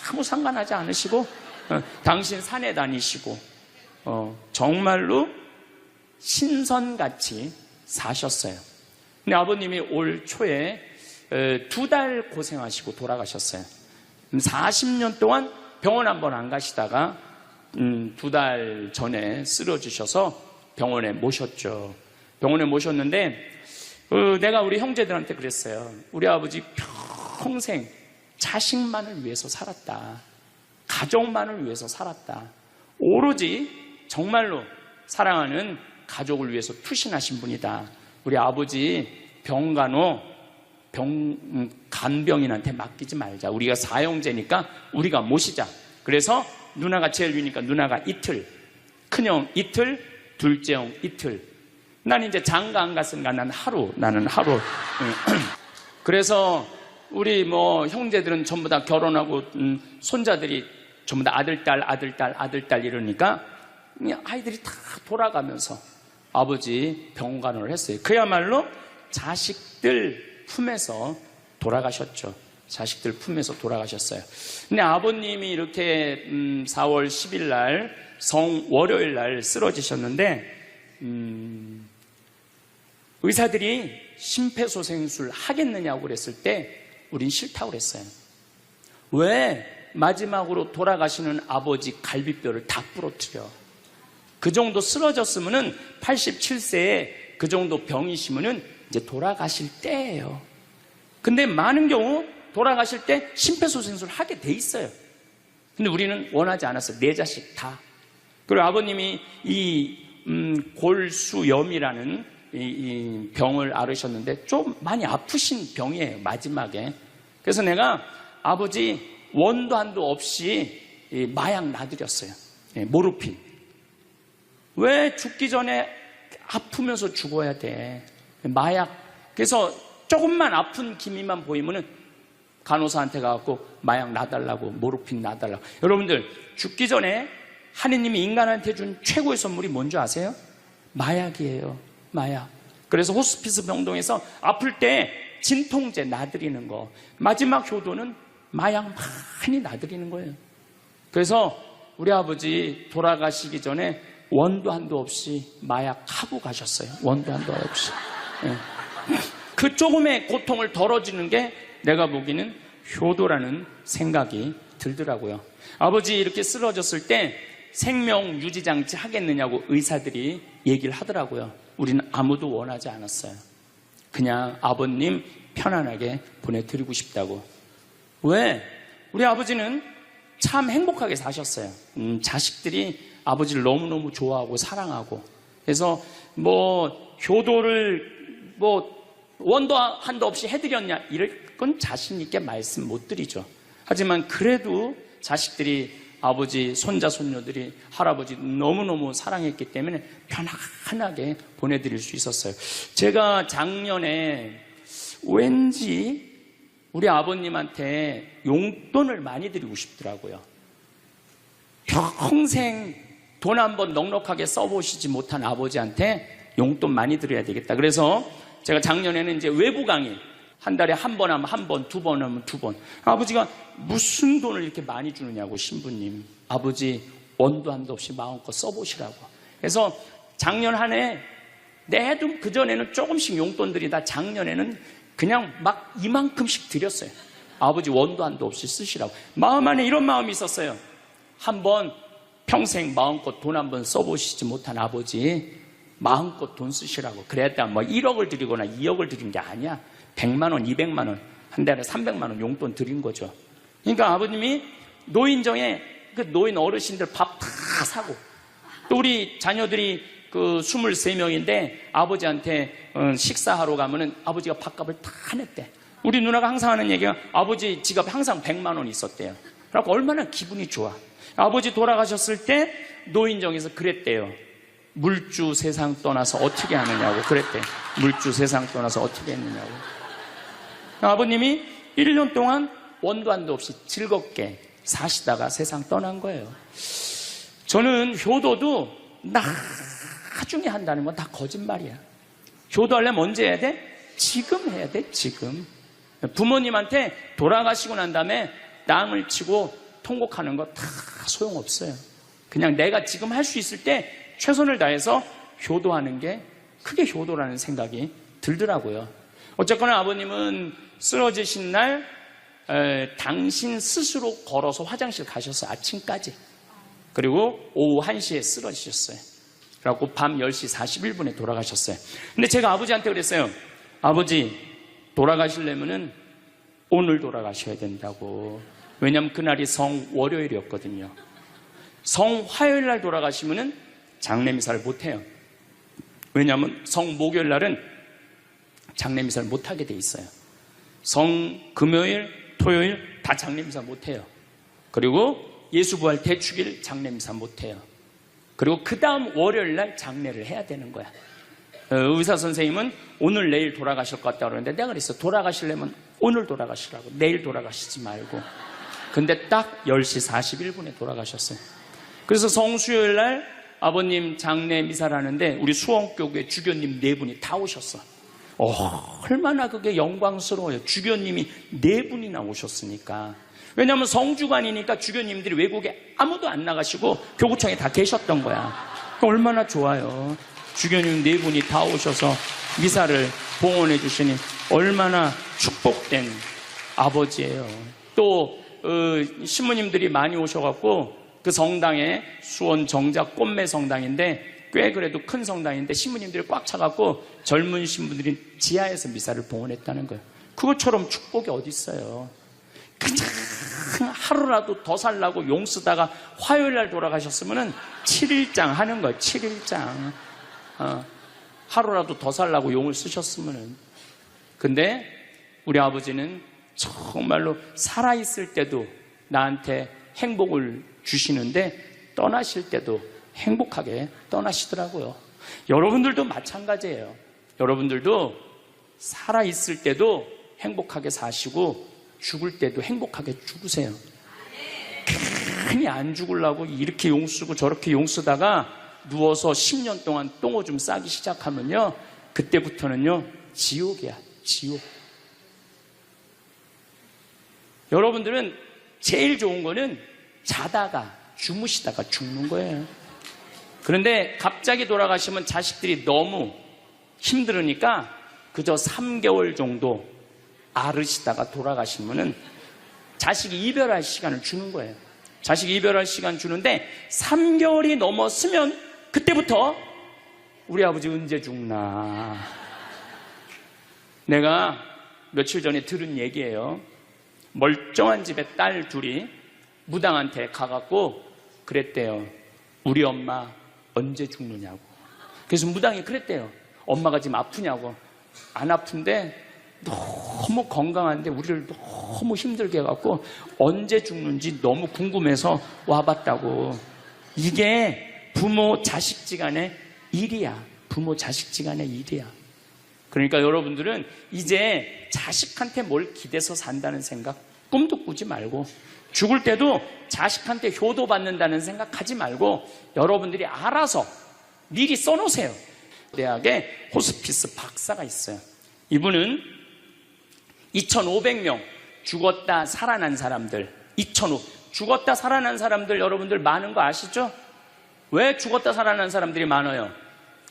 S1: 아무 상관하지 않으시고 당신 산에 다니시고 정말로 신선같이 사셨어요. 근데 아버님이 올 초에 2달 고생하시고 돌아가셨어요. 40년 동안 병원 한 번 안 가시다가 2달 전에 쓰러지셔서 병원에 모셨죠. 병원에 모셨는데 내가 우리 형제들한테 그랬어요. 우리 아버지 평생 자식만을 위해서 살았다. 가족만을 위해서 살았다. 오로지 정말로 사랑하는 가족을 위해서 투신하신 분이다. 우리 아버지 간병인한테 맡기지 말자. 우리가 4형제니까 우리가 모시자. 그래서 누나가 제일 위니까 누나가 이틀, 큰형 이틀, 둘째 형 이틀. 난 이제 장가 안 갔으니까 나는 하루. 그래서 우리 뭐 형제들은 전부 다 결혼하고 손자들이 전부 다 아들딸 이러니까 아이들이 다 돌아가면서 아버지 병간호를 했어요. 그야말로 자식들 품에서 돌아가셨죠. 자식들 품에서 돌아가셨어요. 근데 아버님이 이렇게 4월 10일 날 월요일 날 쓰러지셨는데 의사들이 심폐소생술 하겠느냐고 그랬을 때 우린 싫다고 그랬어요. 왜 마지막으로 돌아가시는 아버지 갈비뼈를 다 부러뜨려? 그 정도 쓰러졌으면은 87세에 그 정도 병이시면은 이제 돌아가실 때예요. 근데 많은 경우 돌아가실 때 심폐소생술 하게 돼 있어요. 근데 우리는 원하지 않았어요. 네 자식 다. 그리고 아버님이 이 골수염이라는 이 병을 앓으셨는데 좀 많이 아프신 병이에요. 마지막에. 그래서 내가 아버지 원도 한도 없이 마약 놔드렸어요. 모르핀. 왜 죽기 전에 아프면서 죽어야 돼? 마약. 그래서 조금만 아픈 기미만 보이면은 간호사한테 가갖고 마약 놔달라고, 모르핀 놔달라고. 여러분들 죽기 전에 하느님이 인간한테 준 최고의 선물이 뭔지 아세요? 마약이에요. 마약. 그래서 호스피스 병동에서 아플 때 진통제 놔드리는 거, 마지막 효도는 마약 많이 놔드리는 거예요. 그래서 우리 아버지 돌아가시기 전에 원도 한도 없이 마약 하고 가셨어요. 원도 한도 없이. 네. 그 조금의 고통을 덜어주는 게 내가 보기에는 효도라는 생각이 들더라고요. 아버지 이렇게 쓰러졌을 때 생명 유지장치 하겠느냐고 의사들이 얘기를 하더라고요. 우리는 아무도 원하지 않았어요. 그냥 아버님 편안하게 보내드리고 싶다고. 왜? 우리 아버지는 참 행복하게 사셨어요. 자식들이 아버지를 너무너무 좋아하고 사랑하고. 그래서 효도를 원도 한도 없이 해드렸냐 이럴 건 자신 있게 말씀 못 드리죠. 하지만 그래도 자식들이 아버지, 손자, 손녀들이 할아버지 너무너무 사랑했기 때문에 편안하게 보내드릴 수 있었어요. 제가 작년에 왠지 우리 아버님한테 용돈을 많이 드리고 싶더라고요. 평생 돈 한번 넉넉하게 써보시지 못한 아버지한테 용돈 많이 드려야 되겠다. 그래서 제가 작년에는 이제 외부 강의 한 달에 한 번 하면 한 번, 두 번 하면 두 번. 아버지가 무슨 돈을 이렇게 많이 주느냐고, 신부님. 아버지 원도 한도 없이 마음껏 써보시라고. 그래서 작년 한 해 내도 그전에는 조금씩 용돈 드리다 작년에는 그냥 막 이만큼씩 드렸어요. 아버지 원도 한도 없이 쓰시라고. 마음 안에 이런 마음이 있었어요. 한번 평생 마음껏 돈 한번 써보시지 못한 아버지 마음껏 돈 쓰시라고. 그랬다 1억을 드리거나 2억을 드린 게 아니야. 100만 원, 200만 원, 한 달에 300만 원 용돈 드린 거죠. 그러니까 아버님이 노인정에 그 노인 어르신들 밥 다 사고, 또 우리 자녀들이 그 23명인데 아버지한테 식사하러 가면은 아버지가 밥값을 다 냈대. 우리 누나가 항상 하는 얘기가 아버지 지갑에 항상 100만 원 있었대요. 그래서 얼마나 기분이 좋아. 아버지 돌아가셨을 때 노인정에서 그랬대요. 물주 세상 떠나서 어떻게 하느냐고 그랬대. 물주 세상 떠나서 어떻게 했느냐고. 아버님이 1년 동안 원도 한도 없이 즐겁게 사시다가 세상 떠난 거예요. 저는 효도도 나중에 한다는 건 다 거짓말이야. 효도하려면 언제 해야 돼? 지금 해야 돼, 지금. 부모님한테 돌아가시고 난 다음에 땅을 치고 통곡하는 거 다 소용없어요. 그냥 내가 지금 할 수 있을 때 최선을 다해서 효도하는 게 크게 효도라는 생각이 들더라고요. 어쨌거나 아버님은 쓰러지신 날 당신 스스로 걸어서 화장실 가셔서 아침까지, 그리고 오후 1시에 쓰러지셨어요. 그래갖고 밤 10시 41분에 돌아가셨어요. 근데 제가 아버지한테 그랬어요. 아버지 돌아가시려면은 오늘 돌아가셔야 된다고. 왜냐면 그날이 성월요일이었거든요. 성화요일 날 돌아가시면은 장례미사를 못해요. 왜냐하면 성목요일 날은 장례미사를 못하게 돼 있어요. 성금요일, 토요일 다 장례미사 못해요. 그리고 예수부활 대축일 장례미사 못해요. 그리고 그 다음 월요일 날 장례를 해야 되는 거야. 의사 선생님은 오늘 내일 돌아가실 것 같다고 그러는데 내가 그랬어. 돌아가시려면 오늘 돌아가시라고, 내일 돌아가시지 말고. 근데 딱 10시 41분에 돌아가셨어요. 그래서 성수요일 날 아버님 장례 미사를 하는데 우리 수원교회 주교님 4분이 다 오셨어. 얼마나 그게 영광스러워요. 주교님이 4분이나 오셨으니까. 왜냐하면 성주관이니까 주교님들이 외국에 아무도 안 나가시고 교구청에 다 계셨던 거야. 얼마나 좋아요. 주교님 4분이 다 오셔서 미사를 봉헌해 주시니 얼마나 축복된 아버지예요. 또 신부님들이 많이 오셔갖고 그 성당에 수원 정작 꽃매 성당인데 꽤 그래도 큰 성당인데 신부님들이 꽉 차갖고 젊은 신부들이 지하에서 미사를 봉헌했다는 거예요. 그것처럼 축복이 어디 있어요. 그냥 하루라도 더 살라고 용 쓰다가 화요일 날 돌아가셨으면 7일장 하는 거예요. 7일장. 하루라도 더 살라고 용을 쓰셨으면. 근데 우리 아버지는 정말로 살아있을 때도 나한테 행복을 주시는데 떠나실 때도 행복하게 떠나시더라고요. 여러분들도 마찬가지예요. 여러분들도 살아있을 때도 행복하게 사시고 죽을 때도 행복하게 죽으세요. 괜히 안 죽으려고 이렇게 용 쓰고 저렇게 용 쓰다가 누워서 10년 동안 똥오줌 싸기 시작하면요, 그때부터는요 지옥이야, 지옥. 여러분들은 제일 좋은 거는 자다가 주무시다가 죽는 거예요. 그런데 갑자기 돌아가시면 자식들이 너무 힘들으니까 그저 3개월 정도 앓으시다가 돌아가시면은 자식이 이별할 시간을 주는 거예요. 자식이 이별할 시간 주는데 3개월이 넘었으면 그때부터 우리 아버지 언제 죽나. 내가 며칠 전에 들은 얘기예요. 멀쩡한 집에 딸 둘이 무당한테 가갖고 그랬대요. 우리 엄마 언제 죽느냐고. 그래서 무당이 그랬대요. 엄마가 지금 아프냐고. 안 아픈데 너무 건강한데 우리를 너무 힘들게 해갖고 언제 죽는지 너무 궁금해서 와봤다고. 이게 부모 자식지간의 일이야. 부모 자식지간의 일이야. 그러니까 여러분들은 이제 자식한테 뭘 기대서 산다는 생각 꿈도 꾸지 말고, 죽을 때도 자식한테 효도받는다는 생각 하지 말고 여러분들이 알아서 미리 써놓으세요. 대학에 호스피스 박사가 있어요. 이분은 2,500명 죽었다 살아난 사람들, 죽었다 살아난 사람들 여러분들 많은 거 아시죠? 왜 죽었다 살아난 사람들이 많아요?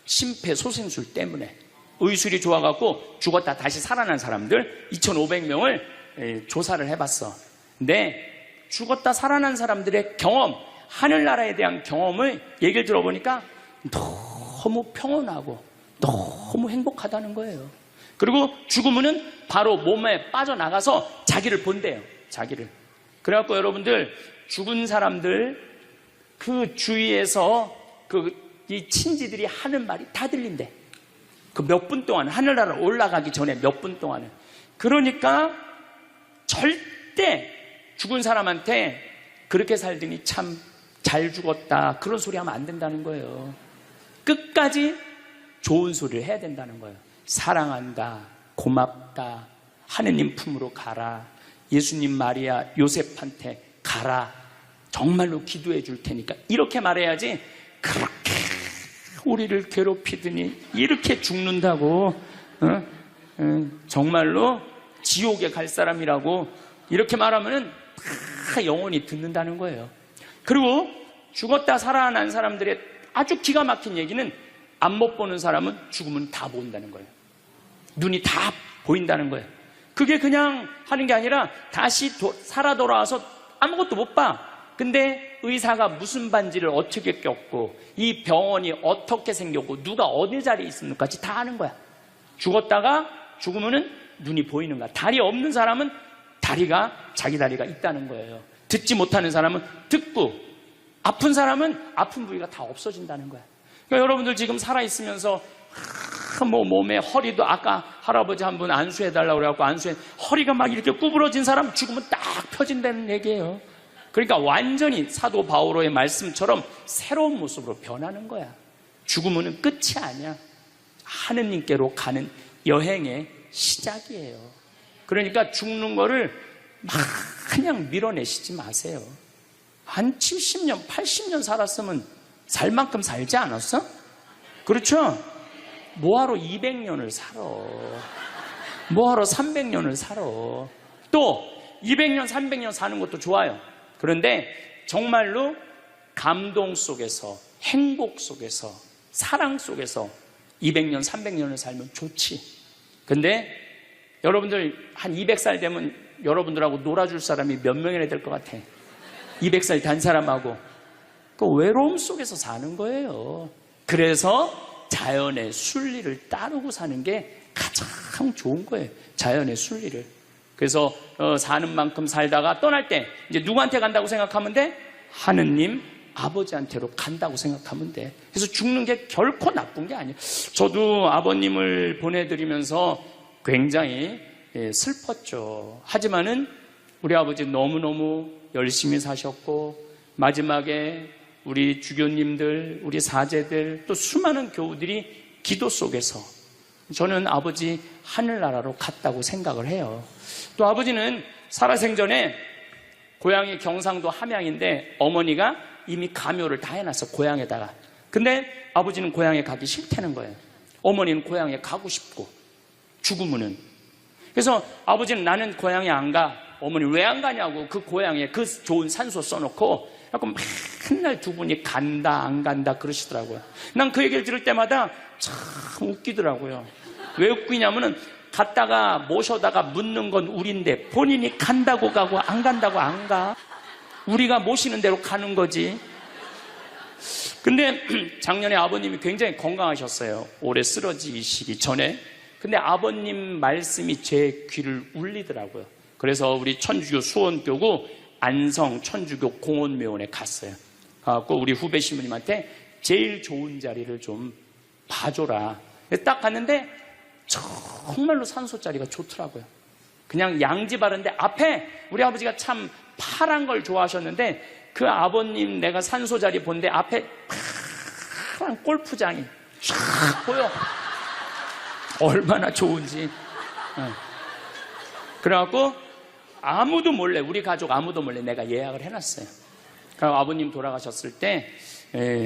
S1: 심폐소생술 때문에. 의술이 좋아갖고 죽었다 다시 살아난 사람들 2,500명을 조사를 해봤어. 근데 죽었다 살아난 사람들의 경험, 하늘나라에 대한 경험을 얘기를 들어보니까 너무 평온하고 너무 행복하다는 거예요. 그리고 죽으면은 바로 몸에 빠져나가서 자기를 본대요. 자기를. 그래갖고 여러분들 죽은 사람들 그 주위에서 이 친지들이 하는 말이 다 들린대. 그 몇 분 동안, 하늘나라 올라가기 전에 몇 분 동안은. 그러니까 절대 죽은 사람한테 그렇게 살더니 참 잘 죽었다 그런 소리 하면 안 된다는 거예요. 끝까지 좋은 소리를 해야 된다는 거예요. 사랑한다, 고맙다, 하느님 품으로 가라, 예수님 마리아 요셉한테 가라, 정말로 기도해 줄 테니까, 이렇게 말해야지. 그렇게 우리를 괴롭히더니 이렇게 죽는다고 정말로 지옥에 갈 사람이라고 이렇게 말하면은 다 영원히 듣는다는 거예요. 그리고 죽었다 살아난 사람들의 아주 기가 막힌 얘기는 안 못 보는 사람은 죽으면 다 보인다는 거예요. 눈이 다 보인다는 거예요. 그게 그냥 하는 게 아니라 다시 살아 돌아와서 아무것도 못 봐. 근데 의사가 무슨 반지를 어떻게 꼈고 이 병원이 어떻게 생겼고 누가 어느 자리에 있습니까? 다 아는 거야. 죽었다가 죽으면은 눈이 보이는 거야. 다리 없는 사람은 자기 다리가 있다는 거예요. 듣지 못하는 사람은 듣고, 아픈 사람은 아픈 부위가 다 없어진다는 거야. 그러니까 여러분들 지금 살아있으면서 몸에 허리도, 아까 할아버지 한 분 안수해달라고 그래갖고 허리가 막 이렇게 구부러진 사람 죽으면 딱 펴진다는 얘기예요. 그러니까 완전히 사도 바오로의 말씀처럼 새로운 모습으로 변하는 거야. 죽으면 끝이 아니야. 하느님께로 가는 여행의 시작이에요. 그러니까 죽는 거를 막 그냥 밀어내시지 마세요. 한 70년, 80년 살았으면 살 만큼 살지 않았어? 그렇죠? 뭐하러 200년을 살아? 뭐하러 300년을 살아? 또 200년, 300년 사는 것도 좋아요. 그런데 정말로 감동 속에서, 행복 속에서, 사랑 속에서 200년, 300년을 살면 좋지. 근데 여러분들 한 200살 되면 여러분들하고 놀아줄 사람이 몇 명이나 될 것 같아? 200살 단 사람하고. 그 외로움 속에서 사는 거예요. 그래서 자연의 순리를 따르고 사는 게 가장 좋은 거예요. 자연의 순리를. 그래서 사는 만큼 살다가 떠날 때 이제 누구한테 간다고 생각하면 돼? 하느님 아버지한테로 간다고 생각하면 돼. 그래서 죽는 게 결코 나쁜 게 아니에요. 저도 아버님을 보내드리면서 굉장히 슬펐죠. 하지만은 우리 아버지 너무너무 열심히 사셨고, 마지막에 우리 주교님들, 우리 사제들, 또 수많은 교우들이 기도 속에서 저는 아버지 하늘나라로 갔다고 생각을 해요. 또 아버지는 살아생전에 고향이 경상도 함양인데 어머니가 이미 가묘를 다 해놨어, 고향에다가. 근데 아버지는 고향에 가기 싫다는 거예요. 어머니는 고향에 가고 싶고, 죽으면은. 그래서 아버지는 나는 고향에 안 가. 어머니 왜 안 가냐고, 그 고향에 그 좋은 산소 써놓고 약간 맨날 두 분이 간다 안 간다 그러시더라고요. 난 그 얘기를 들을 때마다 참 웃기더라고요. 왜 웃기냐면은 갔다가 모셔다가 묻는 건 우린데 본인이 간다고 가고 안 간다고 안 가. 우리가 모시는 대로 가는 거지. 근데 작년에 아버님이 굉장히 건강하셨어요. 올해 쓰러지시기 전에. 근데 아버님 말씀이 제 귀를 울리더라고요. 그래서 우리 천주교 수원교구 안성 천주교 공원묘원에 갔어요. 가갖고 우리 후배 신부님한테 제일 좋은 자리를 좀 봐줘라. 딱 갔는데 정말로 산소 자리가 좋더라고요. 그냥 양지 바른데 앞에 우리 아버지가 참 파란 걸 좋아하셨는데 그 아버님 내가 산소 자리 본데 앞에 파란 골프장이 쫙 보여. 얼마나 좋은지. 그래갖고 아무도 몰래, 우리 가족 아무도 몰래 내가 예약을 해놨어요. 그리고 아버님 돌아가셨을 때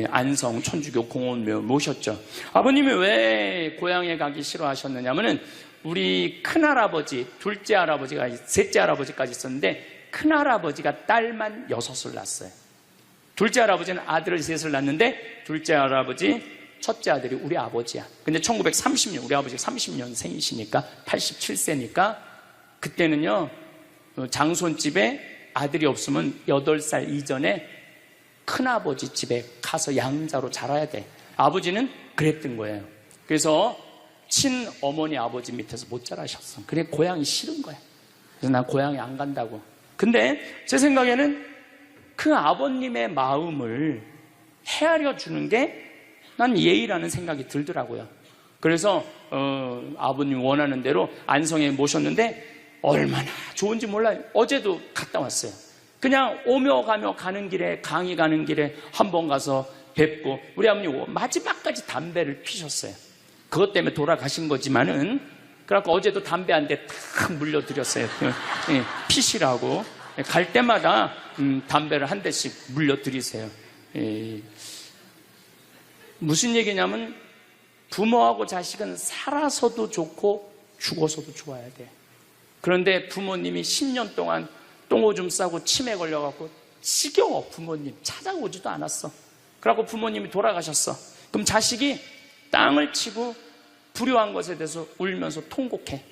S1: 안성 천주교 공원묘 모셨죠. 아버님이 왜 고향에 가기 싫어하셨느냐면은 우리 큰할아버지, 둘째 할아버지가, 셋째 할아버지까지 있었는데 큰할아버지가 딸만 6을 낳았어요. 둘째 할아버지는 아들을 3을 낳았는데 둘째 할아버지 첫째 아들이 우리 아버지야. 근데 1930년, 우리 아버지가 30년생이시니까 87세니까 그때는요 장손집에 아들이 없으면 8살 이전에 큰아버지 집에 가서 양자로 자라야 돼. 아버지는 그랬던 거예요. 그래서 친어머니 아버지 밑에서 못 자라셨어. 그래 고향이 싫은 거야. 그래서 난 고향에 안 간다고. 근데 제 생각에는 그 아버님의 마음을 헤아려 주는 게 난 예의라는 생각이 들더라고요. 그래서 아버님 원하는 대로 안성에 모셨는데 얼마나 좋은지 몰라요. 어제도 갔다 왔어요. 그냥 오며 가며 가는 길에, 강의 가는 길에 한번 가서 뵙고, 우리 아버님 마지막까지 담배를 피셨어요. 그것 때문에 돌아가신 거지만은, 그래갖고 어제도 담배 한 대 탁 물려드렸어요. 피시라고. 갈 때마다 담배를 한 대씩 물려드리세요. 무슨 얘기냐면 부모하고 자식은 살아서도 좋고 죽어서도 좋아야 돼. 그런데 부모님이 10년 동안 똥오줌 싸고 치매 걸려갖고 지겨워. 부모님 찾아오지도 않았어. 그래갖고 부모님이 돌아가셨어. 그럼 자식이 땅을 치고 불효한 것에 대해서 울면서 통곡해.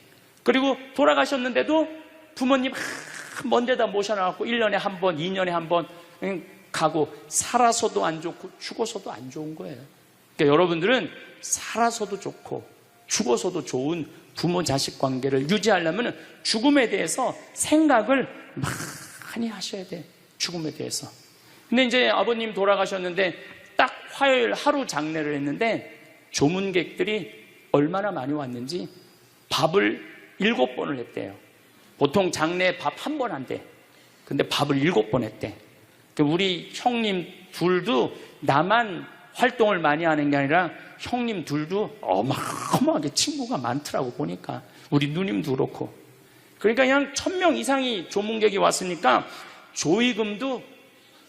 S1: 그리고 돌아가셨는데도 부모님 먼 데다 모셔놔갖고 1년에 한 번, 2년에 한 번 가고, 살아서도 안 좋고 죽어서도 안 좋은 거예요. 그러니까 여러분들은 살아서도 좋고 죽어서도 좋은 부모 자식 관계를 유지하려면 죽음에 대해서 생각을 많이 하셔야 돼. 죽음에 대해서. 근데 이제 아버님 돌아가셨는데 딱 화요일 하루 장례를 했는데 조문객들이 얼마나 많이 왔는지 밥을 7번을 했대요. 보통 장례 밥 1번 한대. 근데 밥을 7번 했대. 우리 형님 둘도 나만 활동을 많이 하는 게 아니라 형님 둘도 어마어마하게 친구가 많더라고 보니까. 우리 누님도 그렇고. 그러니까 그냥 1000명 이상이 조문객이 왔으니까 조의금도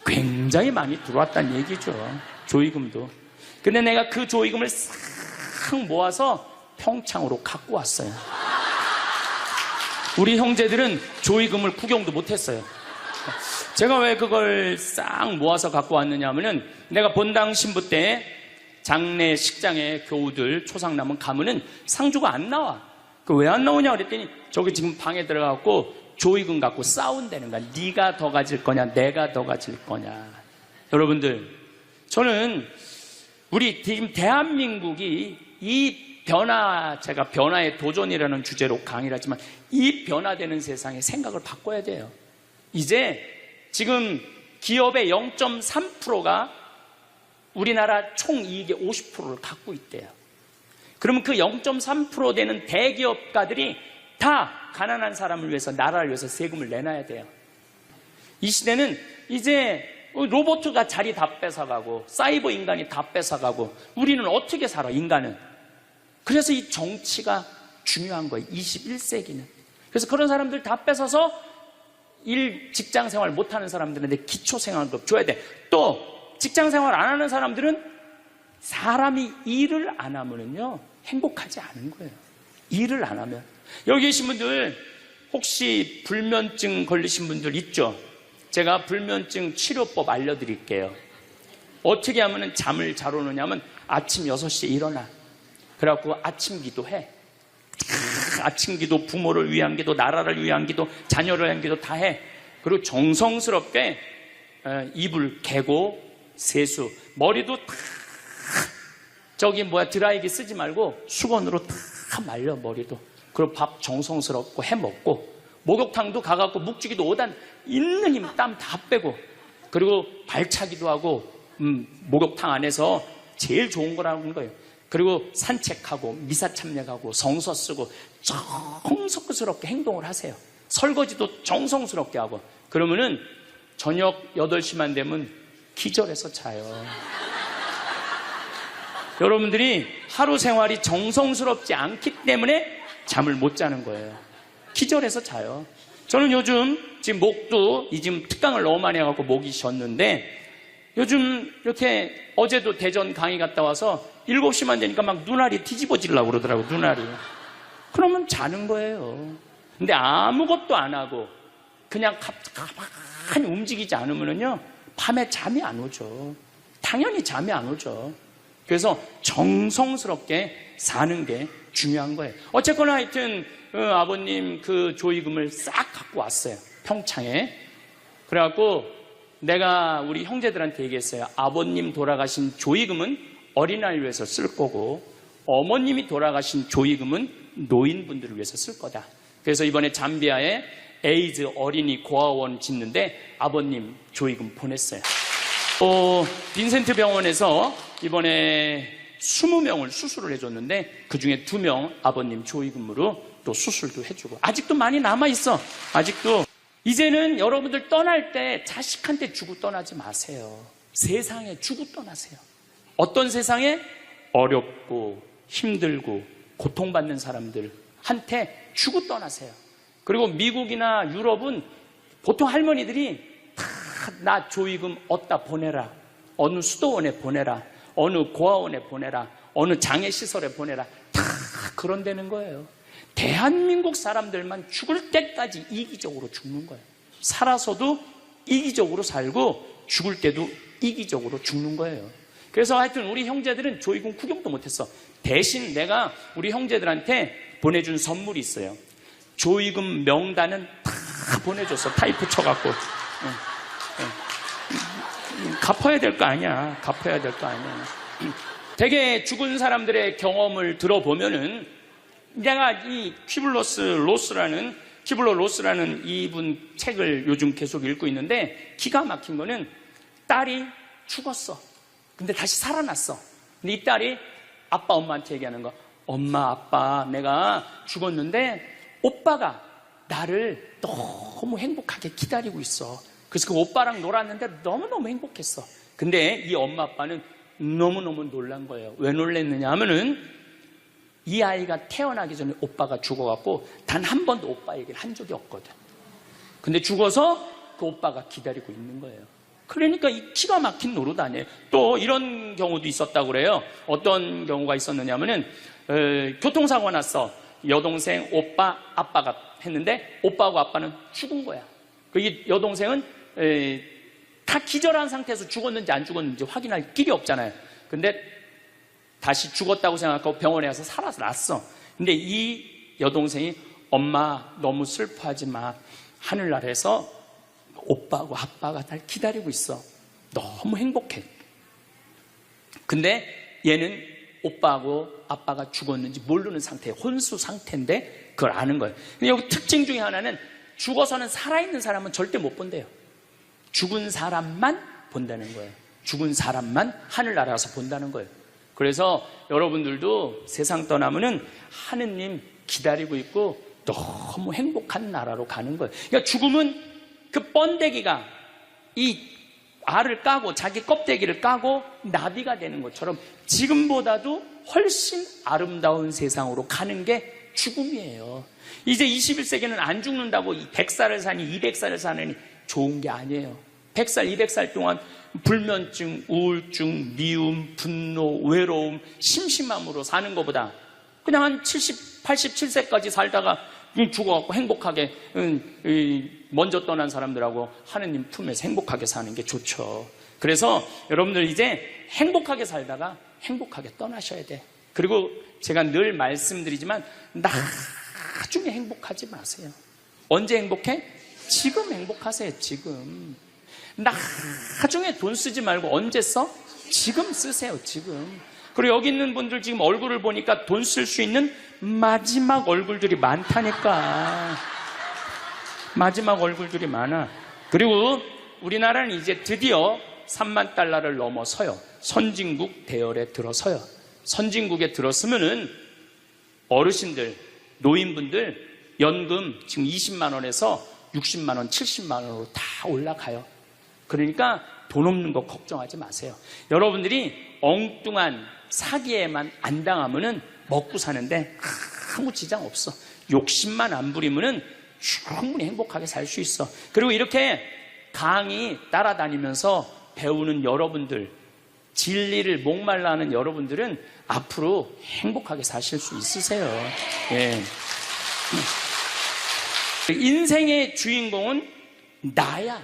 S1: 굉장히 많이 들어왔다는 얘기죠. 조의금도. 근데 내가 그 조의금을 싹 모아서 평창으로 갖고 왔어요. 우리 형제들은 조의금을 구경도 못했어요. 제가 왜 그걸 싹 모아서 갖고 왔느냐 하면은 내가 본당 신부 때 장례식장에 교우들 초상남은 가면은 상주가 안 나와. 그 왜 안 나오냐 그랬더니 저기 지금 방에 들어가고 조의금 갖고 싸운다는 거야. 네가 더 가질 거냐 내가 더 가질 거냐. 여러분들, 저는 우리 지금 대한민국이 이 변화, 제가 변화의 도전이라는 주제로 강의를 하지만 이 변화되는 세상에 생각을 바꿔야 돼요. 이제 지금 기업의 0.3%가 우리나라 총이익의 50%를 갖고 있대요. 그러면 그 0.3% 되는 대기업가들이 다 가난한 사람을 위해서, 나라를 위해서 세금을 내놔야 돼요. 이 시대는 이제 로봇가 자리 다 뺏어가고 사이버 인간이 다 뺏어가고 우리는 어떻게 살아, 인간은. 그래서 이 정치가 중요한 거예요. 21세기는. 그래서 그런 사람들 다 뺏어서 직장 생활 못하는 사람들한테 기초생활급 줘야 돼. 또 직장 생활 안 하는 사람들은 사람이 일을 안 하면은요 행복하지 않은 거예요. 일을 안 하면. 여기 계신 분들 혹시 불면증 걸리신 분들 있죠? 제가 불면증 치료법 알려드릴게요. 어떻게 하면 잠을 잘 오느냐면 아침 6시에 일어나. 그래갖고 아침 기도해. 아침 기도, 부모를 위한 기도, 나라를 위한 기도, 자녀를 위한 기도 다 해. 그리고 정성스럽게 이불 개고 세수, 머리도 다 드라이기 쓰지 말고 수건으로 다 말려 머리도. 그리고 밥 정성스럽고 해 먹고, 목욕탕도 가갖고 묵직이도 5단 있는 힘 땀 다 빼고, 그리고 발차기도 하고, 목욕탕 안에서 제일 좋은 거라는 거예요. 그리고 산책하고 미사 참여하고 성서 쓰고 정성스럽게 행동을 하세요. 설거지도 정성스럽게 하고. 그러면은 저녁 8시만 되면 기절해서 자요. 여러분들이 하루 생활이 정성스럽지 않기 때문에 잠을 못 자는 거예요. 기절해서 자요. 저는 요즘 지금 목도 지금 특강을 너무 많이 해갖고 목이 쉬었는데, 요즘 이렇게 어제도 대전 강의 갔다 와서 7시만 되니까 막 눈알이 뒤집어지려고 그러더라고요. 눈알이. 그러면 자는 거예요. 근데 아무것도 안 하고 그냥 가만히 움직이지 않으면요 밤에 잠이 안 오죠. 당연히 잠이 안 오죠. 그래서 정성스럽게 사는 게 중요한 거예요. 어쨌거나 하여튼 아버님 그 조의금을 싹 갖고 왔어요. 평창에. 그래갖고 내가 우리 형제들한테 얘기했어요. 아버님 돌아가신 조의금은 어린아이를 위해서 쓸 거고, 어머님이 돌아가신 조의금은 노인분들을 위해서 쓸 거다. 그래서 이번에 잠비아에 에이즈 어린이 고아원 짓는데 아버님 조의금 보냈어요. 빈센트 병원에서 이번에 20명을 수술을 해줬는데 그 중에 2명 아버님 조의금으로 또 수술도 해주고, 아직도 많이 남아있어. 아직도. 이제는 여러분들 떠날 때 자식한테 주고 떠나지 마세요. 세상에 주고 떠나세요. 어떤 세상에? 어렵고 힘들고 고통받는 사람들한테 주고 떠나세요. 그리고 미국이나 유럽은 보통 할머니들이 다 나 조의금 어디다 보내라, 어느 수도원에 보내라, 어느 고아원에 보내라, 어느 장애시설에 보내라, 다 그런다는 거예요. 대한민국 사람들만 죽을 때까지 이기적으로 죽는 거예요. 살아서도 이기적으로 살고 죽을 때도 이기적으로 죽는 거예요. 그래서 하여튼 우리 형제들은 조의금 구경도 못했어. 대신 내가 우리 형제들한테 보내준 선물이 있어요. 조의금 명단은 다 보내줬어. 타이프 쳐갖고. 갚아야 될 거 아니야. 갚아야 될 거 아니야. 되게 죽은 사람들의 경험을 들어보면은, 내가 이 키블러 로스라는 이분 책을 요즘 계속 읽고 있는데, 기가 막힌 거는 딸이 죽었어. 근데 다시 살아났어. 근데 이 딸이 아빠 엄마한테 얘기하는 거. 엄마 아빠 내가 죽었는데 오빠가 나를 너무 행복하게 기다리고 있어. 그래서 그 오빠랑 놀았는데 너무너무 행복했어. 근데 이 엄마 아빠는 너무너무 놀란 거예요. 왜 놀랐느냐 하면은 이 아이가 태어나기 전에 오빠가 죽어갖고 단 한 번도 오빠 얘기를 한 적이 없거든. 근데 죽어서 그 오빠가 기다리고 있는 거예요. 그러니까 이 기가 막힌 노릇 아니에요. 또 이런 경우도 있었다고 그래요. 어떤 경우가 있었느냐면은 교통사고 났어. 여동생, 오빠, 아빠가 했는데 오빠하고 아빠는 죽은 거야. 그 여동생은 다 기절한 상태에서 죽었는지 안 죽었는지 확인할 길이 없잖아요. 근데 다시 죽었다고 생각하고 병원에 가서 살아났어. 근데 이 여동생이 엄마 너무 슬퍼하지 마. 하늘나라에서 오빠하고 아빠가 날 기다리고 있어. 너무 행복해. 근데 얘는 오빠하고 아빠가 죽었는지 모르는 상태에 혼수 상태인데 그걸 아는 거예요. 근데 여기 특징 중에 하나는 죽어서는 살아있는 사람은 절대 못 본대요. 죽은 사람만 본다는 거예요. 죽은 사람만 하늘나라에서 본다는 거예요. 그래서 여러분들도 세상 떠나면은 하느님 기다리고 있고 너무 행복한 나라로 가는 거예요. 그러니까 죽음은 그 번데기가 이 알을 까고 자기 껍데기를 까고 나비가 되는 것처럼 지금보다도 훨씬 아름다운 세상으로 가는 게 죽음이에요. 이제 21세기는 안 죽는다고 100살을 사니 200살을 사느니 좋은 게 아니에요. 100살, 200살 동안 불면증, 우울증, 미움, 분노, 외로움, 심심함으로 사는 것보다 그냥 한 70, 87세까지 살다가 죽어갖고 행복하게 먼저 떠난 사람들하고 하느님 품에서 행복하게 사는 게 좋죠. 그래서 여러분들 이제 행복하게 살다가 행복하게 떠나셔야 돼. 그리고 제가 늘 말씀드리지만 나중에 행복하지 마세요. 언제 행복해? 지금 행복하세요. 지금. 나중에 돈 쓰지 말고 언제 써? 지금 쓰세요. 지금. 그리고 여기 있는 분들 지금 얼굴을 보니까 돈 쓸 수 있는 마지막 얼굴들이 많다니까. 마지막 얼굴들이 많아. 그리고 우리나라는 이제 드디어 3만 달러를 넘어서요. 선진국 대열에 들어서요. 선진국에 들었으면은 어르신들, 노인분들 연금 지금 20만 원에서 60만 원, 70만 원으로 다 올라가요. 그러니까 돈 없는 거 걱정하지 마세요. 여러분들이 엉뚱한 사기에만 안 당하면은 먹고 사는데 아무 지장 없어. 욕심만 안 부리면은 충분히 행복하게 살 수 있어. 그리고 이렇게 강의 따라다니면서 배우는 여러분들, 진리를 목말라 하는 여러분들은 앞으로 행복하게 사실 수 있으세요. 예. 인생의 주인공은 나야.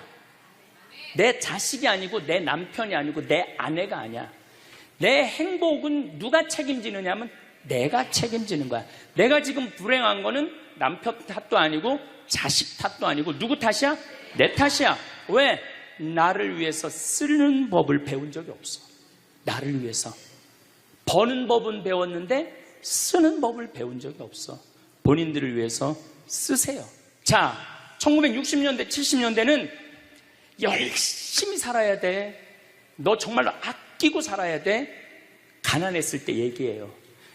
S1: 내 자식이 아니고 내 남편이 아니고 내 아내가 아니야. 내 행복은 누가 책임지느냐면 내가 책임지는 거야. 내가 지금 불행한 거는 남편 탓도 아니고 자식 탓도 아니고 누구 탓이야? 내 탓이야. 왜? 나를 위해서 쓰는 법을 배운 적이 없어. 나를 위해서. 버는 법은 배웠는데 쓰는 법을 배운 적이 없어. 본인들을 위해서 쓰세요. 자, 1960년대, 70년대는 열심히 살아야 돼. 너 정말로 아끼고 살아야 돼. 가난했을 때 얘기예요.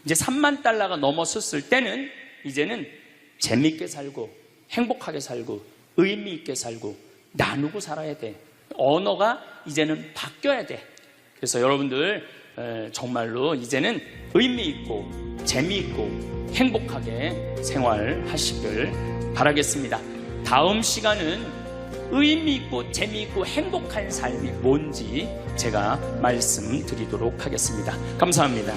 S1: 이제 3만 달러가 넘었을 때는 이제는 재밌게 살고 행복하게 살고 의미 있게 살고 나누고 살아야 돼. 언어가 이제는 바뀌어야 돼. 그래서 여러분들 정말로 이제는 의미 있고 재미있고 행복하게 생활하시길 바라겠습니다. 다음 시간은 의미 있고 재미있고 행복한 삶이 뭔지 제가 말씀드리도록 하겠습니다. 감사합니다.